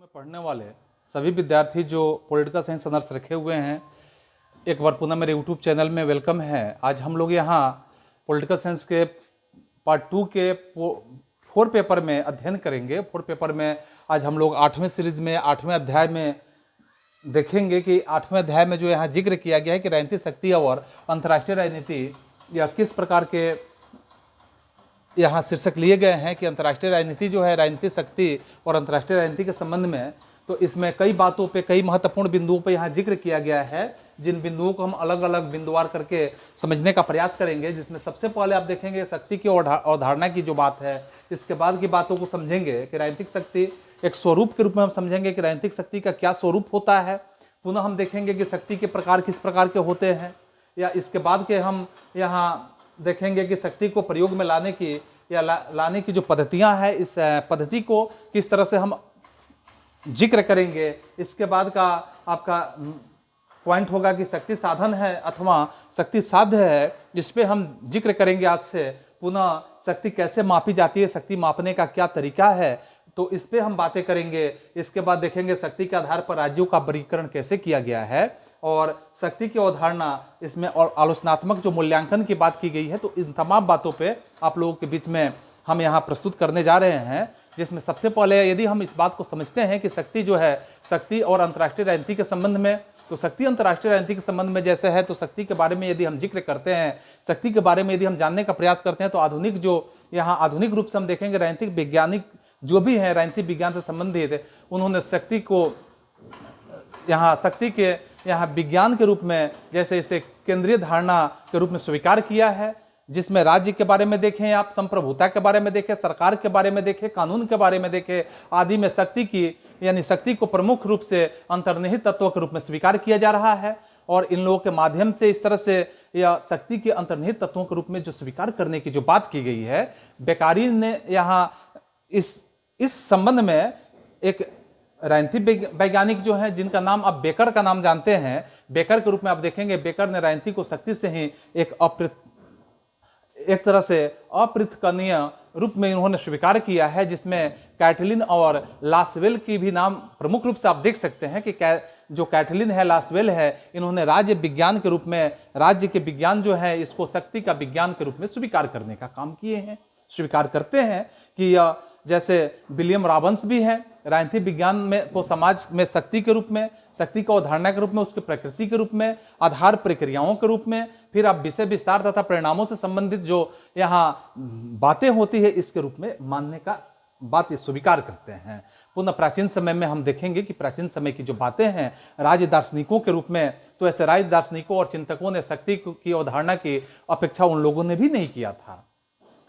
में पढ़ने वाले सभी विद्यार्थी जो पॉलिटिकल साइंस ऑनर्स रखे हुए हैं, एक बार पुनः मेरे यूट्यूब चैनल में वेलकम है। आज हम लोग यहाँ पॉलिटिकल साइंस के पार्ट 2 के 4 पेपर में अध्ययन करेंगे। 4 पेपर में आज हम लोग 8वें सीरीज में 8वें अध्याय में देखेंगे कि 8वें अध्याय में जो यहाँ जिक्र किया गया है कि राजनीतिक शक्ति और अंतर्राष्ट्रीय राजनीति या किस प्रकार के यहाँ शीर्षक लिए गए हैं कि अंतर्राष्ट्रीय राजनीति जो है राजनीतिक शक्ति और अंतर्राष्ट्रीय राजनीति के संबंध में। तो इसमें कई बातों पे, कई महत्वपूर्ण बिंदुओं पे यहाँ जिक्र किया गया है, जिन बिंदुओं को हम अलग अलग बिंदुवार करके समझने का प्रयास करेंगे। जिसमें सबसे पहले आप देखेंगे शक्ति की अवधारणा की जो बात है, इसके बाद की बातों को समझेंगे कि राजनीतिक शक्ति एक स्वरूप के रूप में हम समझेंगे कि राजनीतिक शक्ति का क्या स्वरूप होता है। पुनः हम देखेंगे कि शक्ति के प्रकार किस प्रकार के होते हैं, या इसके बाद के हम यहाँ देखेंगे कि शक्ति को प्रयोग में लाने की या लाने की जो पद्धतियां हैं, इस पद्धति को किस तरह से हम जिक्र करेंगे। इसके बाद का आपका पॉइंट होगा कि शक्ति साधन है अथवा शक्ति साध्य है, जिस पे हम जिक्र करेंगे आज से। पुनः शक्ति कैसे मापी जाती है, शक्ति मापने का क्या तरीका है, तो इस पे हम बातें करेंगे। इसके बाद देखेंगे शक्ति के आधार पर राज्यों का वर्गीकरण कैसे किया गया है, और शक्ति की अवधारणा इसमें और आलोचनात्मक जो मूल्यांकन की बात की गई है। तो इन तमाम बातों पे आप लोगों के बीच में हम यहाँ प्रस्तुत करने जा रहे हैं। जिसमें सबसे पहले यदि हम इस बात को समझते हैं कि शक्ति जो है, शक्ति और अंतर्राष्ट्रीय राजनीति के संबंध में, तो शक्ति अंतर्राष्ट्रीय राजनीति के संबंध में जैसे है, तो शक्ति के बारे में यदि हम जिक्र करते हैं, शक्ति के बारे में यदि हम जानने का प्रयास करते हैं, तो आधुनिक जो यहाँ आधुनिक रूप से हम देखेंगे राजनीतिक वैज्ञानिक जो भी है राजनीतिक विज्ञान से संबंधित, उन्होंने शक्ति को यहाँ शक्ति के यहाँ विज्ञान के रूप में जैसे इसे केंद्रीय धारणा के रूप में स्वीकार किया है, जिसमें राज्य के बारे में देखें, आप संप्रभुता के बारे में देखें, सरकार के बारे में देखें, कानून के बारे में देखें आदि में शक्ति की यानी शक्ति को प्रमुख रूप से अंतर्निहित तत्व के रूप में स्वीकार किया जा रहा है। और इन लोगों के माध्यम से इस तरह से या शक्ति के अंतर्निहित तत्वों के रूप में जो स्वीकार करने की जो बात की गई है, बेकारी ने यहाँ इस संबंध में एक राजनीतिक वैज्ञानिक जो है, जिनका नाम आप बेकर का नाम जानते हैं, बेकर के रूप में आप देखेंगे, बेकर ने राजनीति को शक्ति से ही एक तरह से अपृथकनीय रूप में उन्होंने स्वीकार किया है, जिसमें कैटलिन और लासवेल की भी नाम प्रमुख रूप से आप देख सकते हैं कि जो कैटलिन है, लासवेल है, इन्होंने राज्य विज्ञान के रूप में, राज्य के विज्ञान जो है इसको शक्ति का विज्ञान के रूप में स्वीकार करने का काम किए हैं। स्वीकार करते हैं कि जैसे विलियम रॉबन्स भी है, राजनीतिक विज्ञान में को समाज में शक्ति के रूप में, शक्ति को अवधारणा के रूप में, उसकी प्रकृति के रूप में, आधार प्रक्रियाओं के रूप में, फिर आप विषय विस्तार तथा परिणामों से संबंधित जो यहाँ बातें होती है इसके रूप में मानने का बात ये स्वीकार करते हैं। पुनः प्राचीन समय में हम देखेंगे कि प्राचीन समय की जो बातें हैं राज्य दार्शनिकों के रूप में, तो ऐसे राज्य दार्शनिकों और चिंतकों ने शक्ति की अवधारणा की अपेक्षा उन लोगों ने भी नहीं किया था।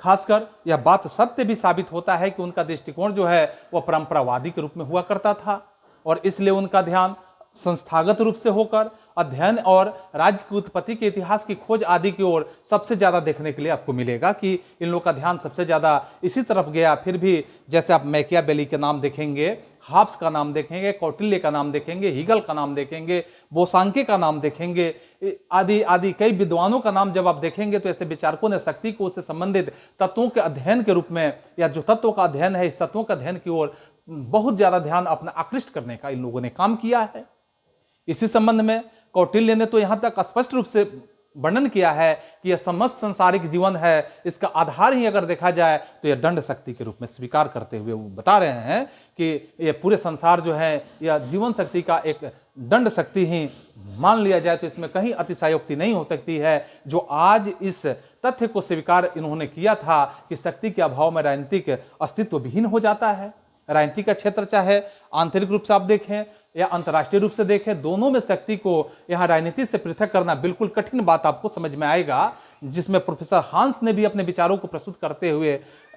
खासकर यह बात सत्य भी साबित होता है कि उनका दृष्टिकोण जो है वह परंपरावादी के रूप में हुआ करता था, और इसलिए उनका ध्यान संस्थागत रूप से होकर अध्ययन और राज्य की उत्पत्ति के इतिहास की खोज आदि की ओर सबसे ज्यादा देखने के लिए आपको मिलेगा कि इन लोगों का ध्यान सबसे ज्यादा इसी तरफ गया। फिर भी जैसे आप मैकियावेली के नाम देखेंगे, हाब्स का नाम देखेंगे, कौटिल्य का नाम देखेंगे, हीगल का नाम देखेंगे, बोसांके का नाम देखेंगे, आदि आदि कई विद्वानों का नाम जब आप देखेंगे, तो ऐसे विचारकों ने शक्ति को उससे संबंधित तत्वों के अध्ययन के रूप में, या जो तत्वों का अध्ययन है, इस तत्वों का अध्ययन की ओर बहुत ज्यादा ध्यान अपना आकृष्ट करने का इन लोगों ने काम किया है। इसी संबंध में कौटिल्य ने तो यहां तक स्पष्ट रूप से वर्णन किया है कि यह समस्त संसारिक जीवन है, इसका आधार ही अगर देखा जाए तो यह दंड शक्ति के रूप में स्वीकार करते हुए वो बता रहे हैं कि यह पूरे संसार जो है यह जीवन शक्ति का एक दंड शक्ति ही मान लिया जाए, तो इसमें कहीं अतिशयोक्ति नहीं हो सकती है। जो आज इस तथ्य को स्वीकार इन्होंने किया था कि शक्ति के अभाव में राजनीतिक अस्तित्व विहीन हो जाता है। राजनीति का क्षेत्र चाहे आंतरिक रूप से आप देखें या अंतर्राष्ट्रीय रूप से देखें, दोनों में शक्ति को यहाँ राजनीति से पृथक करना बिल्कुल कठिन बात आपको समझ में आएगा। जिसमें प्रोफेसर हांस ने भी अपने विचारों को प्रस्तुत करते हुए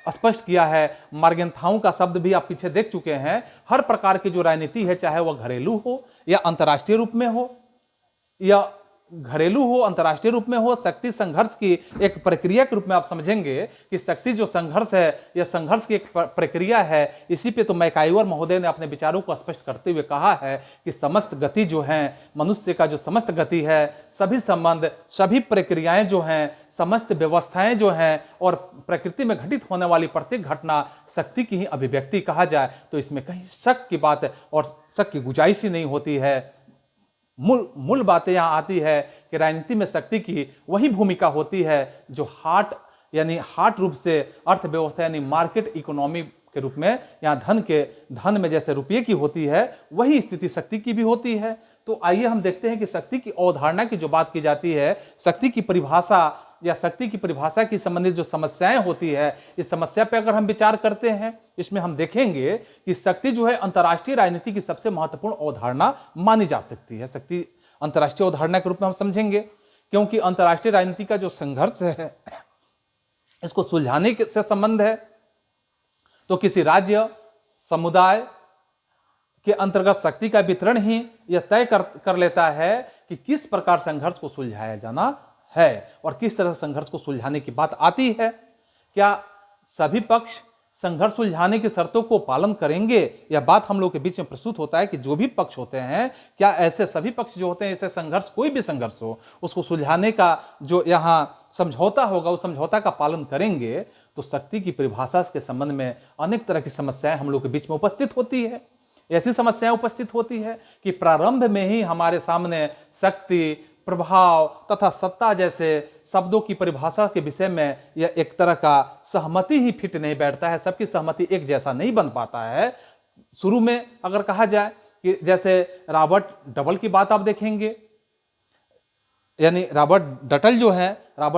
स्पष्ट किया है। मार्गेंथाउ का शब्द भी आप पीछे देख चुके हैं। हर प्रकार की जो राजनीति है, चाहे वह घरेलू हो या अंतर्राष्ट्रीय रूप में हो या घरेलू हो, अंतर्राष्ट्रीय रूप में हो, शक्ति संघर्ष की एक प्रक्रिया के रूप में आप समझेंगे कि शक्ति जो संघर्ष है, यह संघर्ष की एक प्रक्रिया है। इसी पे तो मैकाइवर महोदय ने अपने विचारों को स्पष्ट करते हुए कहा है कि समस्त गति जो है, मनुष्य का जो समस्त गति है, सभी संबंध, सभी प्रक्रियाएं जो हैं, समस्त व्यवस्थाएं जो हैं और प्रकृति में घटित होने वाली प्रत्येक घटना शक्ति की ही अभिव्यक्ति कहा जाए तो इसमें कहीं शक की बात और शक की गुंजाइश ही नहीं होती है। मूल बातें यहां आती है कि राजनीति में शक्ति की वही भूमिका होती है जो हार्ट रूप से अर्थव्यवस्था यानी मार्केट इकोनॉमी के रूप में, यहां धन में जैसे रुपये की होती है, वही स्थिति शक्ति की भी होती है। तो आइए हम देखते हैं कि शक्ति की अवधारणा की जो बात की जाती है, शक्ति की परिभाषा या शक्ति की परिभाषा की संबंधित जो समस्याएं होती है, इस समस्या पे अगर हम विचार करते हैं, इसमें हम देखेंगे कि शक्ति जो है अंतर्राष्ट्रीय राजनीति की सबसे महत्वपूर्ण अवधारणा मानी जा सकती है। शक्ति अंतर्राष्ट्रीय अवधारणा के रूप में हम समझेंगे क्योंकि अंतर्राष्ट्रीय राजनीति का जो संघर्ष है, इसको सुलझाने से संबंध है। तो किसी राज्य समुदाय के अंतर्गत शक्ति का वितरण ही यह तय कर लेता है कि किस प्रकार संघर्ष को सुलझाया जाना है और किस तरह संघर्ष को सुलझाने की बात आती है। क्या सभी पक्ष संघर्ष सुलझाने की शर्तों को पालन करेंगे? यह बात हम लोग के बीच में प्रस्तुत होता है कि जो भी पक्ष होते हैं, क्या ऐसे सभी पक्ष जो होते हैं, ऐसे संघर्ष, कोई भी संघर्ष हो, उसको सुलझाने का जो यहाँ समझौता होगा, उस समझौता का पालन करेंगे? तो शक्ति की परिभाषा के संबंध में अनेक तरह की समस्याएं हम लोग के बीच में उपस्थित होती है। ऐसी समस्याएं उपस्थित होती है कि प्रारंभ में ही हमारे सामने शक्ति, प्रभाव तथा सत्ता जैसे शब्दों की परिभाषा के विषय में यह एक तरह का सहमति ही फिट नहीं बैठता है, सबकी सहमति एक जैसा नहीं बन पाता है। शुरू में अगर कहा जाए कि जैसे रॉबर्ट डबल की बात आप देखेंगे, यानी रॉबर्ट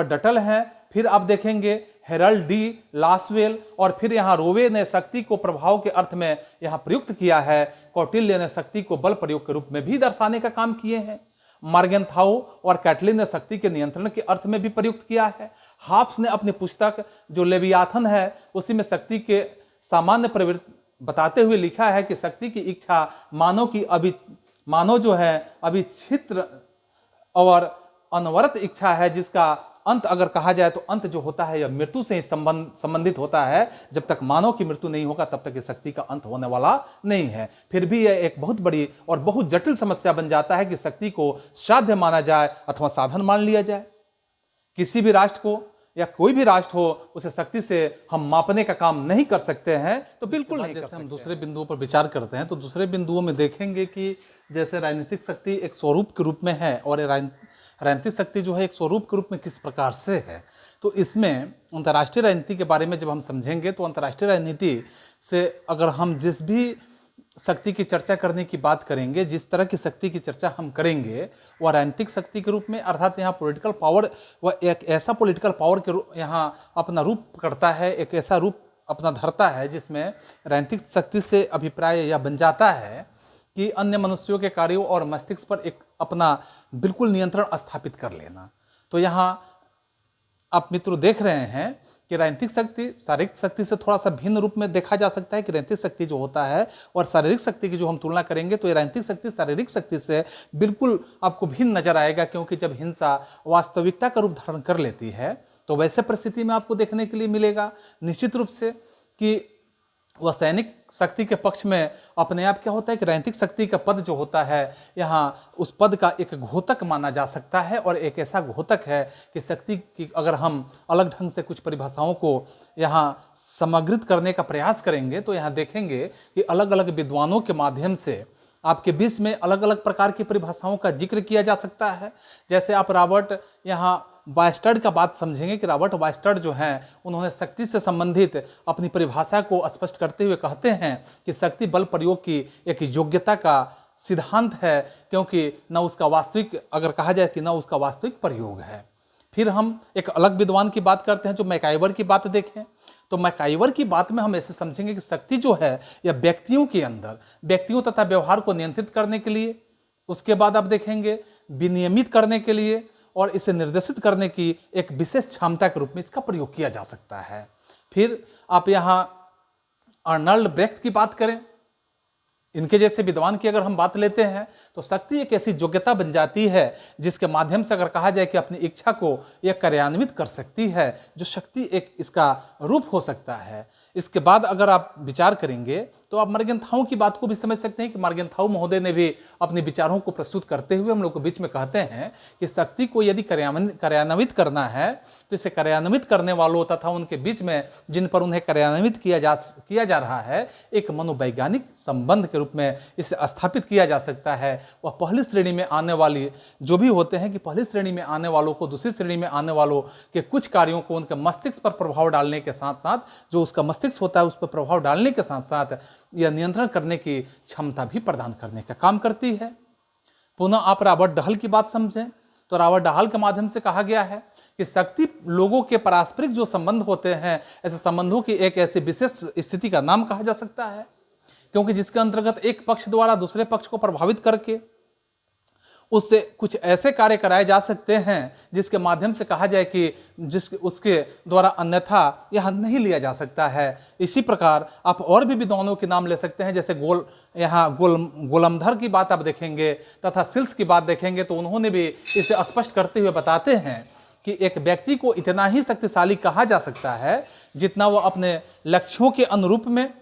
डटल हैं, फिर आप देखेंगे हेरल्ड डी लासवेल, और फिर यहाँ रोवे ने शक्ति को प्रभाव के अर्थ में यहाँ प्रयुक्त किया है। कौटिल्य ने शक्ति को बल प्रयोग के रूप में भी दर्शाने का काम किए हैं। मार्गेनथाउ और कैटलिन ने शक्ति के नियंत्रण के अर्थ में भी प्रयुक्त किया है। हाब्स ने अपनी पुस्तक जो लेवियाथन है, उसी में शक्ति के सामान्य प्रवृत्ति बताते हुए लिखा है कि शक्ति की इच्छा मानव जो है अभिच्छिद्र और अनवरत इच्छा है, जिसका अंत अगर कहा जाए तो अंत जो होता है यह मृत्यु से ही संबंधित होता है। जब तक मानव की मृत्यु नहीं होगा तब तक ये शक्ति का अंत होने वाला नहीं है। फिर भी यह एक बहुत बड़ी और बहुत जटिल समस्या बन जाता है कि शक्ति को साध्य माना जाए अथवा साधन मान लिया जाए। किसी भी राष्ट्र को या कोई भी राष्ट्र हो, उसे शक्ति से हम मापने का काम नहीं कर सकते हैं। तो बिल्कुल नहीं। जैसे हम दूसरे बिंदुओं पर विचार करते हैं तो दूसरे बिंदुओं में देखेंगे कि जैसे राजनीतिक शक्ति एक स्वरूप के रूप में है और राजनीतिक शक्ति जो है एक स्वरूप के रूप में किस प्रकार से है। तो इसमें अंतर्राष्ट्रीय राजनीति के बारे में जब हम समझेंगे तो अंतर्राष्ट्रीय राजनीति से अगर हम जिस भी शक्ति की चर्चा करने की बात करेंगे, जिस तरह की शक्ति की चर्चा हम करेंगे, वह राजनीतिक शक्ति के रूप में, अर्थात यहाँ पॉलिटिकल पावर, वह एक ऐसा पॉलिटिकल पावर के यहाँ अपना रूप पकड़ता है, एक ऐसा रूप अपना धरता है जिसमें राजनीतिक शक्ति से अभिप्राय यह बन जाता है कि अन्य मनुष्यों के कार्यों और मस्तिष्क पर एक अपना बिल्कुल नियंत्रण स्थापित कर लेना। तो यहाँ आप मित्रों देख रहे हैं कि राजनीतिक शक्ति शारीरिक शक्ति से थोड़ा सा भिन्न रूप में देखा जा सकता है कि राजनीतिक शक्ति जो होता है और शारीरिक शक्ति की जो हम तुलना करेंगे तो ये राजनीतिक शक्ति शारीरिक शक्ति से बिल्कुल आपको भिन्न नजर आएगा, क्योंकि जब हिंसा वास्तविकता का रूप धारण कर लेती है तो वैसे परिस्थिति में आपको देखने के लिए मिलेगा निश्चित रूप से कि वह सैनिक शक्ति के पक्ष में अपने आप क्या होता है कि राजनीतिक शक्ति का पद जो होता है यहाँ उस पद का एक घोतक माना जा सकता है, और एक ऐसा घोतक है कि शक्ति की अगर हम अलग ढंग से कुछ परिभाषाओं को यहाँ समग्रित करने का प्रयास करेंगे तो यहाँ देखेंगे कि अलग अलग विद्वानों के माध्यम से आपके बीच में अलग अलग प्रकार की परिभाषाओं का जिक्र किया जा सकता है। जैसे आप रॉबर्ट यहाँ वायस्टर्ड का बात समझेंगे कि रॉबर्ट वायस्टर्ड जो हैं उन्होंने शक्ति से संबंधित अपनी परिभाषा को स्पष्ट करते हुए कहते हैं कि शक्ति बल प्रयोग की एक योग्यता का सिद्धांत है, क्योंकि न उसका वास्तविक, अगर कहा जाए कि न उसका वास्तविक प्रयोग है। फिर हम एक अलग विद्वान की बात करते हैं जो मैकाइवर की बात देखें तो मैकाइवर की बात में हम ऐसे समझेंगे कि शक्ति जो है यह व्यक्तियों के अंदर व्यक्तियों तथा व्यवहार को नियंत्रित करने के लिए, उसके बाद आप देखेंगे विनियमित करने के लिए और इसे निर्देशित करने की एक विशेष क्षमता के रूप में इसका प्रयोग किया जा सकता है। फिर आप यहाँ अर्नल्ड ब्रेख्त की बात करें, इनके जैसे विद्वान की अगर हम बात लेते हैं तो शक्ति एक ऐसी योग्यता बन जाती है जिसके माध्यम से अगर कहा जाए कि अपनी इच्छा को यह कार्यान्वित कर सकती है, जो शक्ति एक इसका रूप हो सकता है। इसके बाद अगर आप विचार करेंगे तो आप मर्गेंथाउ की बात को भी समझ सकते हैं कि मर्गेंथाउ महोदय ने भी अपने विचारों को प्रस्तुत करते हुए हम लोग के बीच में कहते हैं कि शक्ति को यदि कार्यान्वित करना है तो इसे कार्यान्वित करने वालों तथा उनके बीच में जिन पर उन्हें कार्यान्वित किया जा रहा है एक मनोवैज्ञानिक संबंध के रूप में इसे स्थापित किया जा सकता है। वह पहली श्रेणी में आने वाली जो भी होते हैं कि पहली श्रेणी में आने वालों को दूसरी श्रेणी में आने वालों के कुछ कार्यों को उनके मस्तिष्क पर प्रभाव डालने के साथ साथ जो उसका मस्तिष्क होता है उस पर प्रभाव डालने के साथ साथ यह नियंत्रण करने की क्षमता भी प्रदान करने का काम करती है। पुनः आप रॉबर्ट डहल की बात समझें तो रॉबर्ट डहल के माध्यम से कहा गया है कि शक्ति लोगों के पारस्परिक जो संबंध होते हैं ऐसे संबंधों की एक ऐसी विशेष स्थिति का नाम कहा जा सकता है, क्योंकि जिसके अंतर्गत एक पक्ष द्वारा दूसरे पक्ष को प्रभावित करके उससे कुछ ऐसे कार्य कराए जा सकते हैं जिसके माध्यम से कहा जाए कि उसके द्वारा अन्यथा यह नहीं लिया जा सकता है। इसी प्रकार आप और भी विद्वानों के नाम ले सकते हैं, जैसे गोलमधर की बात आप देखेंगे तथा सिल्स की बात देखेंगे तो उन्होंने भी इसे स्पष्ट करते हुए बताते हैं कि एक व्यक्ति को इतना ही शक्तिशाली कहा जा सकता है जितना वह अपने लक्ष्यों के अनुरूप में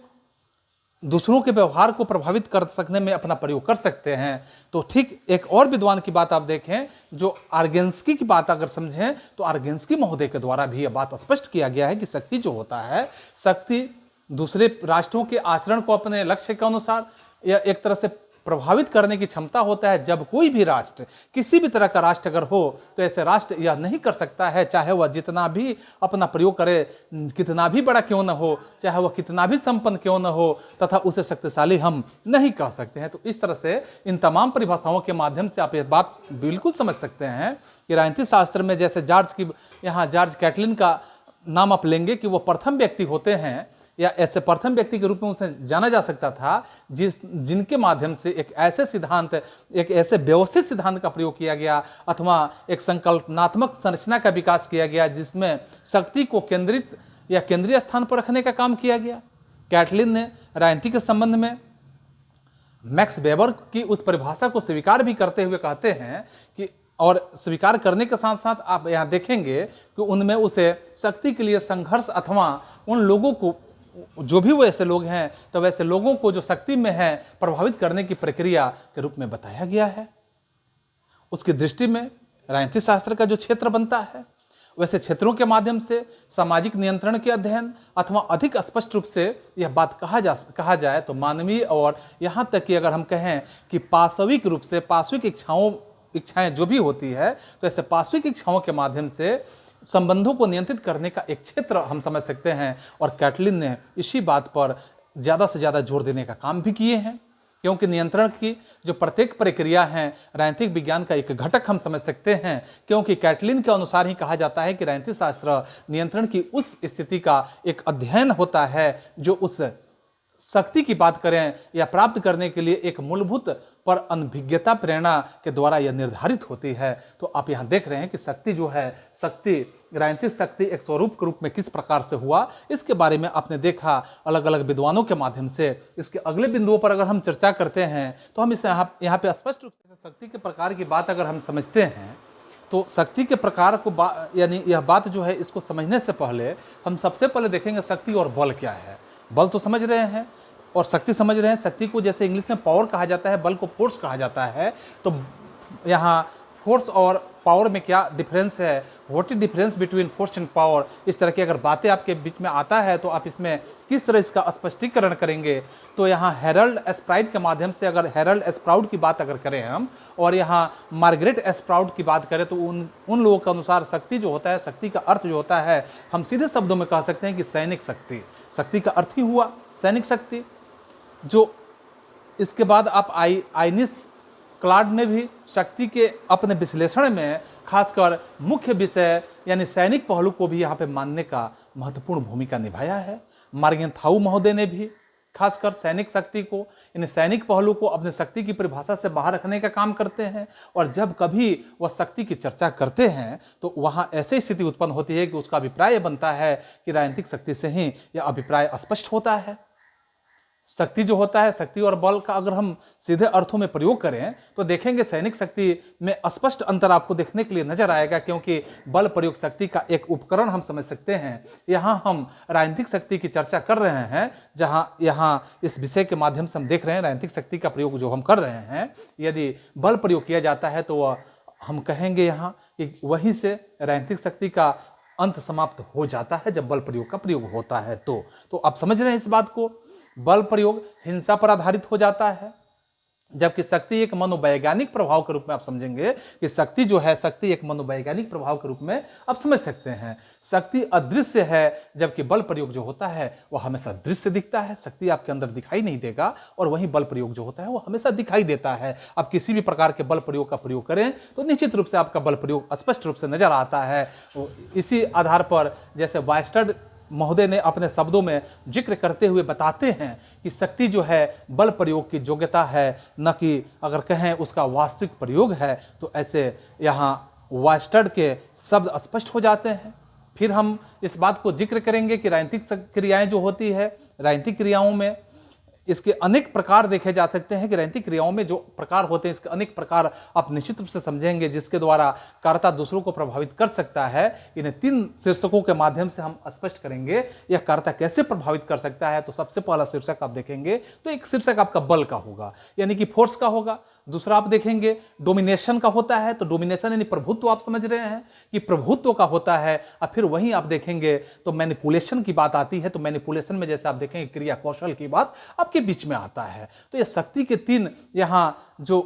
दूसरों के व्यवहार को प्रभावित कर सकने में अपना प्रयोग कर सकते हैं। तो ठीक एक और विद्वान की बात आप देखें जो आर्गेंस्की की बात अगर समझें तो आर्गेंस्की महोदय के द्वारा भी यह बात स्पष्ट किया गया है कि शक्ति जो होता है, शक्ति दूसरे राष्ट्रों के आचरण को अपने लक्ष्य के अनुसार या एक तरह से प्रभावित करने की क्षमता होता है। जब कोई भी राष्ट्र किसी भी तरह का राष्ट्र अगर हो तो ऐसे राष्ट्र यह नहीं कर सकता है, चाहे वह जितना भी अपना प्रयोग करे, कितना भी बड़ा क्यों न हो, चाहे वह कितना भी संपन्न क्यों न हो, तथा उसे शक्तिशाली हम नहीं कह सकते हैं। तो इस तरह से इन तमाम परिभाषाओं के माध्यम से आप ये बात बिल्कुल समझ सकते हैं कि राजनीतिक शास्त्र में जैसे जॉर्ज कैटलिन का नाम आप लेंगे कि वह प्रथम व्यक्ति होते हैं या ऐसे प्रथम व्यक्ति के रूप में उसे जाना जा सकता था जिनके माध्यम से एक ऐसे सिद्धांत, एक ऐसे व्यवस्थित सिद्धांत का प्रयोग किया गया अथवा एक संकल्पनात्मक संरचना का विकास किया गया जिसमें शक्ति को केंद्रित या केंद्रीय स्थान पर रखने का काम किया गया। कैटलिन ने राजनीति के संबंध में मैक्स वेबर की उस परिभाषा को स्वीकार भी करते हुए कहते हैं कि और स्वीकार करने के साथ साथ आप यहाँ देखेंगे कि उनमें उसे शक्ति के लिए संघर्ष अथवा उन लोगों को जो भी वो ऐसे लोग हैं तो वैसे लोगों को जो शक्ति में है प्रभावित करने की प्रक्रिया के रूप में बताया गया है। उसकी दृष्टि में राजनीतिक शास्त्र का जो क्षेत्र बनता है वैसे क्षेत्रों के माध्यम से सामाजिक नियंत्रण के अध्ययन अथवा अधिक स्पष्ट रूप से यह बात कहा जाए तो मानवीय और यहाँ तक कि अगर हम कहें कि पाशविक रूप से पाशविक इच्छाएं जो भी होती है तो ऐसे पाशविक इच्छाओं के माध्यम से संबंधों को नियंत्रित करने का एक क्षेत्र हम समझ सकते हैं। और कैटलिन ने इसी बात पर ज़्यादा से ज़्यादा जोर देने का काम भी किए हैं, क्योंकि नियंत्रण की जो प्रत्येक प्रक्रिया है राजनीतिक विज्ञान का एक घटक हम समझ सकते हैं, क्योंकि कैटलिन के अनुसार ही कहा जाता है कि राजनीतिक शास्त्र नियंत्रण की उस स्थिति का एक अध्ययन होता है जो उस शक्ति की बात करें या प्राप्त करने के लिए एक मूलभूत पर अनभिज्ञता प्रेरणा के द्वारा यह निर्धारित होती है। तो आप यहाँ देख रहे हैं कि शक्ति जो है, शक्ति राजनीतिक शक्ति एक स्वरूप के रूप में किस प्रकार से हुआ, इसके बारे में आपने देखा अलग अलग विद्वानों के माध्यम से। इसके अगले बिंदुओं पर अगर हम चर्चा करते हैं तो हम इसे यहाँ पे स्पष्ट रूप से शक्ति के प्रकार की बात अगर हम समझते हैं तो शक्ति के प्रकार को यानी यह बात जो है इसको समझने से पहले हम सबसे पहले देखेंगे शक्ति और बल क्या है। बल तो समझ रहे हैं और शक्ति समझ रहे हैं। शक्ति को जैसे इंग्लिश में पावर कहा जाता है, बल को फोर्स कहा जाता है। तो यहाँ फोर्स और पावर में क्या डिफरेंस है, what is difference between force and power, इस तरह की अगर बातें आपके बीच में आता है तो आप इसमें किस तरह इसका स्पष्टीकरण करेंगे। तो यहाँ हेरल्ड एस्प्राउट के माध्यम से अगर हेरल्ड एस्प्राउट की बात अगर करें हम और यहाँ मार्गरेट एस्प्राउट की बात करें तो उन लोगों के अनुसार शक्ति जो होता है, शक्ति का अर्थ जो होता है हम सीधे शब्दों में कह सकते हैं कि सैनिक शक्ति। शक्ति का अर्थ ही हुआ सैनिक शक्ति। जो इसके बाद आप आइनिस क्लाड ने भी शक्ति के अपने विश्लेषण में खासकर मुख्य विषय यानी सैनिक पहलू को भी यहाँ पे मानने का महत्वपूर्ण भूमिका निभाया है। मर्गेंथाउ महोदय ने भी खासकर सैनिक शक्ति को यानी सैनिक पहलू को अपने शक्ति की परिभाषा से बाहर रखने का काम करते हैं। और जब कभी वह शक्ति की चर्चा करते हैं तो वहाँ ऐसी स्थिति उत्पन्न होती है कि उसका अभिप्राय बनता है कि राजनीतिक शक्ति से ही यह अभिप्राय स्पष्ट होता है। शक्ति जो होता है, शक्ति और बल का अगर हम सीधे अर्थों में प्रयोग करें तो देखेंगे सैनिक शक्ति में स्पष्ट अंतर आपको देखने के लिए नजर आएगा, क्योंकि बल प्रयोग शक्ति का एक उपकरण हम समझ सकते हैं। यहाँ हम राजनीतिक शक्ति की चर्चा कर रहे हैं, जहाँ यहाँ इस विषय के माध्यम से हम देख रहे हैं राजनीतिक शक्ति का प्रयोग जो हम कर रहे हैं, यदि बल प्रयोग किया जाता है तो वह हम कहेंगे यहाँ कि वहीं से राजनीतिक शक्ति का अंत समाप्त हो जाता है जब बल प्रयोग का प्रयोग होता है। तो आप समझ रहे हैं इस बात को, बल प्रयोग हिंसा पर आधारित हो जाता है, जबकि शक्ति एक मनोवैज्ञानिक प्रभाव के रूप में आप समझेंगे कि शक्ति जो है, शक्ति एक मनोवैज्ञानिक प्रभाव के रूप में आप समझ सकते हैं। शक्ति अदृश्य है, जबकि बल प्रयोग जो होता है वह हमेशा दृश्य दिखता है। शक्ति आपके अंदर दिखाई नहीं देगा और वहीं बल प्रयोग जो होता है वह हमेशा दिखाई देता है। आप किसी भी प्रकार के बल प्रयोग का प्रयोग करें तो निश्चित रूप से आपका बल प्रयोग स्पष्ट रूप से नजर आता है। इसी आधार पर जैसे वायस्टर्ड महोदय ने अपने शब्दों में जिक्र करते हुए बताते हैं कि शक्ति जो है बल प्रयोग की योग्यता है, न कि अगर कहें उसका वास्तविक प्रयोग है। तो ऐसे यहाँ वायस्टर्ड के शब्द स्पष्ट हो जाते हैं। फिर हम इस बात को जिक्र करेंगे कि राजनीतिक क्रियाएं जो होती है, राजनीतिक क्रियाओं में इसके अनेक प्रकार देखे जा सकते हैं कि राजनीतिक क्रियाओं में जो प्रकार होते हैं इसके अनेक प्रकार आप निश्चित रूप से समझेंगे, जिसके द्वारा कर्ता दूसरों को प्रभावित कर सकता है। इन्हें 3 शीर्षकों के माध्यम से हम स्पष्ट करेंगे यह कर्ता कैसे प्रभावित कर सकता है। तो सबसे पहला शीर्षक आप देखेंगे तो एक शीर्षक आपका बल का होगा, यानी कि फोर्स का होगा। दूसरा आप देखेंगे डोमिनेशन का होता है, तो डोमिनेशन यानी प्रभुत्व, आप समझ रहे हैं कि प्रभुत्व का होता है। और फिर वहीं आप देखेंगे तो मैनिपुलेशन की बात आती है, तो मैनिपुलेशन में जैसे आप देखेंगे क्रिया कौशल की बात आपके बीच में आता है। तो ये शक्ति के 3 यहाँ जो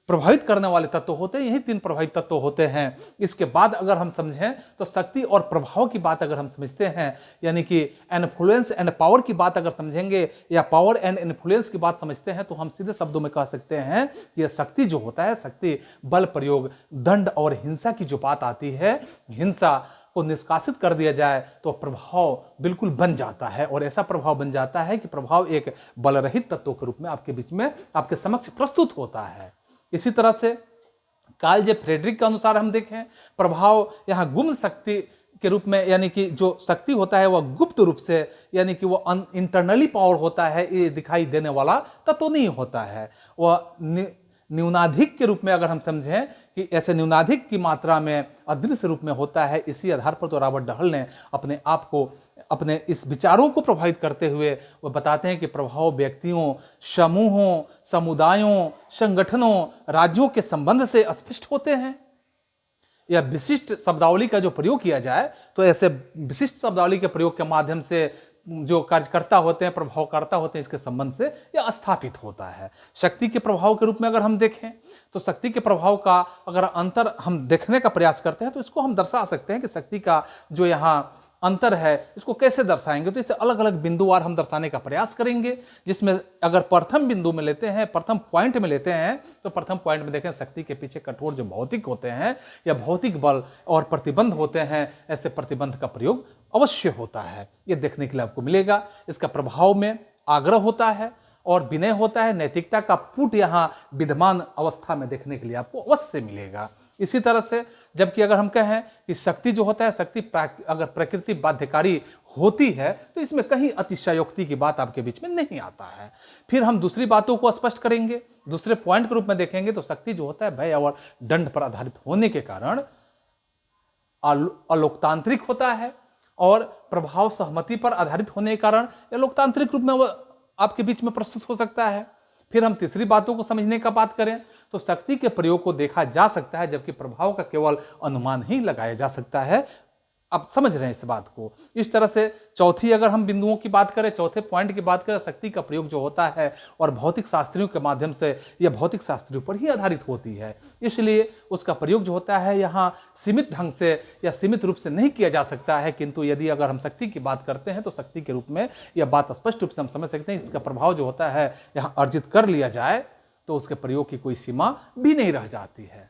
प्रभावित करने वाले तत्व होते हैं, यही 3 प्रभावित तत्व होते हैं। इसके बाद अगर हम समझें तो शक्ति और प्रभाव की बात अगर हम समझते हैं, यानी कि इन्फ्लुएंस एंड पावर की बात अगर समझेंगे या पावर एंड इन्फ्लुएंस की बात समझते हैं, तो हम सीधे शब्दों में कह सकते हैं कि शक्ति जो होता है, शक्ति बल प्रयोग दंड और हिंसा की जो बात आती है, हिंसा को निष्कासित कर दिया जाए तो प्रभाव बिल्कुल बन जाता है। और ऐसा प्रभाव बन जाता है कि प्रभाव एक बलरहित तत्व के रूप में आपके बीच में आपके समक्ष प्रस्तुत होता है। इसी तरह से कार्ल जे फ्रेडरिक के अनुसार हम देखें प्रभाव यहाँ गुप्त शक्ति के रूप में, यानी कि जो शक्ति होता है वह गुप्त रूप से, यानी कि वो इंटरनली पावर होता है, ये दिखाई देने वाला तत्व नहीं होता है। वह न्यूनाधिक के रूप में अगर हम समझें कि ऐसे न्यूनाधिक की मात्रा में अदृश्य रूप में होता है। इसी आधार पर तो रॉबर्ट डहल ने अपने आप को, अपने इस विचारों को प्रभावित करते हुए वो बताते हैं कि प्रभाव व्यक्तियों, समूहों, समुदायों, संगठनों, राज्यों के संबंध से स्पष्ट होते हैं। या विशिष्ट शब्दावली का जो प्रयोग किया जाए तो ऐसे विशिष्ट शब्दावली के प्रयोग के माध्यम से जो कार्यकर्ता होते हैं, प्रभावकर्ता होते हैं, इसके संबंध से यह स्थापित होता है। शक्ति के प्रभाव के रूप में अगर हम देखें तो शक्ति के प्रभाव का अगर अंतर हम देखने का प्रयास करते हैं तो इसको हम दर्शा सकते हैं कि शक्ति का जो यहाँ अंतर है इसको कैसे दर्शाएंगे। तो इसे अलग अलग बिंदुवार हम दर्शाने का प्रयास करेंगे, जिसमें अगर प्रथम बिंदु में लेते हैं, प्रथम पॉइंट में लेते हैं, तो प्रथम पॉइंट में देखें शक्ति के पीछे कठोर जो भौतिक होते हैं या भौतिक बल और प्रतिबंध होते हैं, ऐसे प्रतिबंध का प्रयोग अवश्य होता है। ये देखने के लिए आपको मिलेगा। इसका प्रभाव में आग्रह होता है और विनय होता है, नैतिकता का पुट यहाँ विद्यमान अवस्था में देखने के लिए आपको अवश्य मिलेगा। इसी तरह से जबकि अगर हम कहें कि शक्ति जो होता है, शक्ति अगर प्रकृति बाध्यकारी होती है तो इसमें कहीं अतिशयोक्ति की बात आपके बीच में नहीं आता है। फिर हम दूसरी बातों को स्पष्ट करेंगे, दूसरे पॉइंट के रूप में देखेंगे तो शक्ति जो होता है भय और दंड पर आधारित होने के कारण अलोकतांत्रिक होता है और प्रभाव सहमति पर आधारित होने के कारण यह लोकतांत्रिक रूप में आपके बीच में प्रस्तुत हो सकता है। फिर हम तीसरी बातों को समझने का बात करें तो शक्ति के प्रयोग को देखा जा सकता है, जबकि प्रभाव का केवल अनुमान ही लगाया जा सकता है। आप समझ रहे हैं इस बात को। इस तरह से चौथी अगर हम बिंदुओं की बात करें, चौथे पॉइंट की बात करें, शक्ति का प्रयोग जो होता है और भौतिक शास्त्रियों के माध्यम से यह भौतिक शास्त्रियों पर ही आधारित होती है, इसलिए उसका प्रयोग जो होता है यहाँ सीमित ढंग से या सीमित रूप से नहीं किया जा सकता है। किंतु यदि अगर हम शक्ति की बात करते हैं तो शक्ति के रूप में यह बात स्पष्ट रूप से हम समझ सकते हैं, इसका प्रभाव जो होता है यहाँ अर्जित कर लिया जाए तो उसके प्रयोग की कोई सीमा भी नहीं रह जाती है।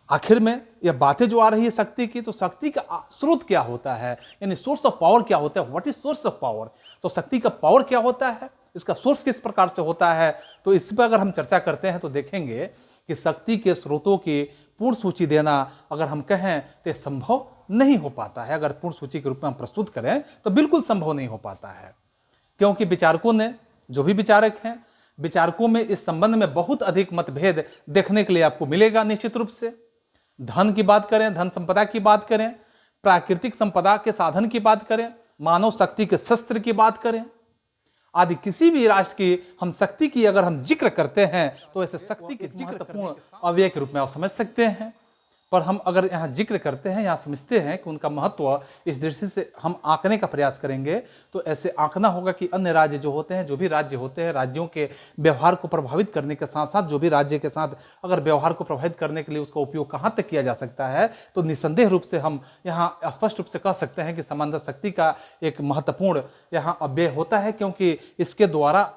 आखिर में यह बातें जो आ रही है शक्ति की, तो शक्ति का स्रोत क्या होता है, यानी सोर्स ऑफ पावर क्या होता है, what is source of power. तो शक्ति का पावर क्या होता है, इसका सोर्स किस प्रकार से होता है, तो इस पर अगर हम चर्चा करते हैं तो देखेंगे कि शक्ति के स्रोतों की पूर्ण सूची देना अगर हम कहें तो संभव नहीं हो पाता है। अगर पूर्ण सूची के रूप में हम प्रस्तुत करें तो बिल्कुल संभव नहीं हो पाता है, क्योंकि विचारकों ने जो भी विचारक हैं, विचारकों में इस संबंध में बहुत अधिक मतभेद देखने के लिए आपको मिलेगा। निश्चित रूप से धन की बात करें, धन संपदा की बात करें, प्राकृतिक संपदा के साधन की बात करें, मानव शक्ति के शस्त्र की बात करें, आदि किसी भी राष्ट्र की हम शक्ति की अगर हम जिक्र करते हैं तो ऐसे शक्ति के महत्वपूर्ण अवयव के रूप में आप समझ सकते हैं। पर हम अगर यहाँ जिक्र करते हैं, यहाँ समझते हैं कि उनका महत्व इस दृष्टि से हम आंकने का प्रयास करेंगे, तो ऐसे आंकना होगा कि अन्य राज्य जो होते हैं, जो भी राज्य होते हैं, राज्यों के व्यवहार को प्रभावित करने के साथ साथ जो भी राज्य के साथ अगर व्यवहार को प्रभावित करने के लिए उसका उपयोग कहाँ तक किया जा सकता है, तो निसंदेह रूप से हम यहाँ स्पष्ट रूप से कह सकते हैं कि सामंत शक्ति का एक महत्वपूर्ण यहाँ अव्यय होता है, क्योंकि इसके द्वारा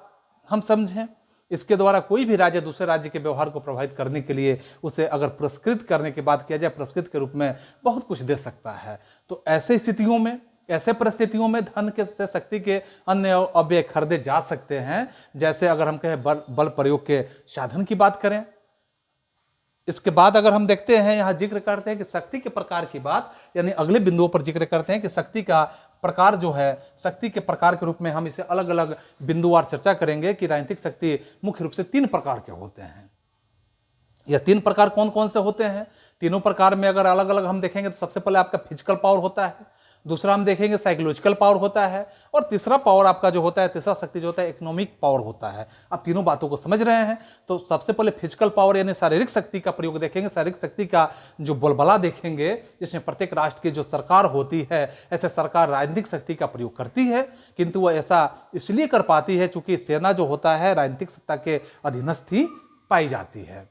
हम समझें, इसके द्वारा कोई भी राज्य दूसरे राज्य के व्यवहार को प्रभावित करने के लिए उसे अगर पुरस्कृत करने की बात किया जाए, पुरस्कृत के रूप में बहुत कुछ दे सकता है। तो ऐसे स्थितियों में, ऐसे परिस्थितियों में धन के से शक्ति के अन्य अव्यय खरीदे जा सकते हैं। जैसे अगर हम कहें बल प्रयोग के साधन की बात करें। इसके बाद अगर हम देखते हैं, यहाँ जिक्र करते हैं कि शक्ति के प्रकार की बात, यानी अगले बिंदुओं पर जिक्र करते हैं कि शक्ति का प्रकार जो है, शक्ति के प्रकार के रूप में हम इसे अलग अलग बिंदुवार चर्चा करेंगे कि राजनीतिक शक्ति मुख्य रूप से 3 प्रकार के होते हैं। यह 3 प्रकार कौन कौन से होते हैं? तीनों प्रकार में अगर अलग अलग हम देखेंगे तो सबसे पहले आपका फिजिकल पावर होता है, दूसरा हम देखेंगे साइकोलॉजिकल पावर होता है, और तीसरा पावर आपका जो होता है, तीसरा शक्ति जो होता है इकोनॉमिक पावर होता है। आप तीनों बातों को समझ रहे हैं। तो सबसे पहले फिजिकल पावर यानी शारीरिक शक्ति का प्रयोग देखेंगे, शारीरिक शक्ति का जो बोलबाला देखेंगे, जिसमें प्रत्येक राष्ट्र की जो सरकार होती है, ऐसे सरकार राजनीतिक शक्ति का प्रयोग करती है, किंतु वह ऐसा इसलिए कर पाती है चूंकि सेना जो होता है राजनीतिक सत्ता के अधीनस्थ ही पाई जाती है।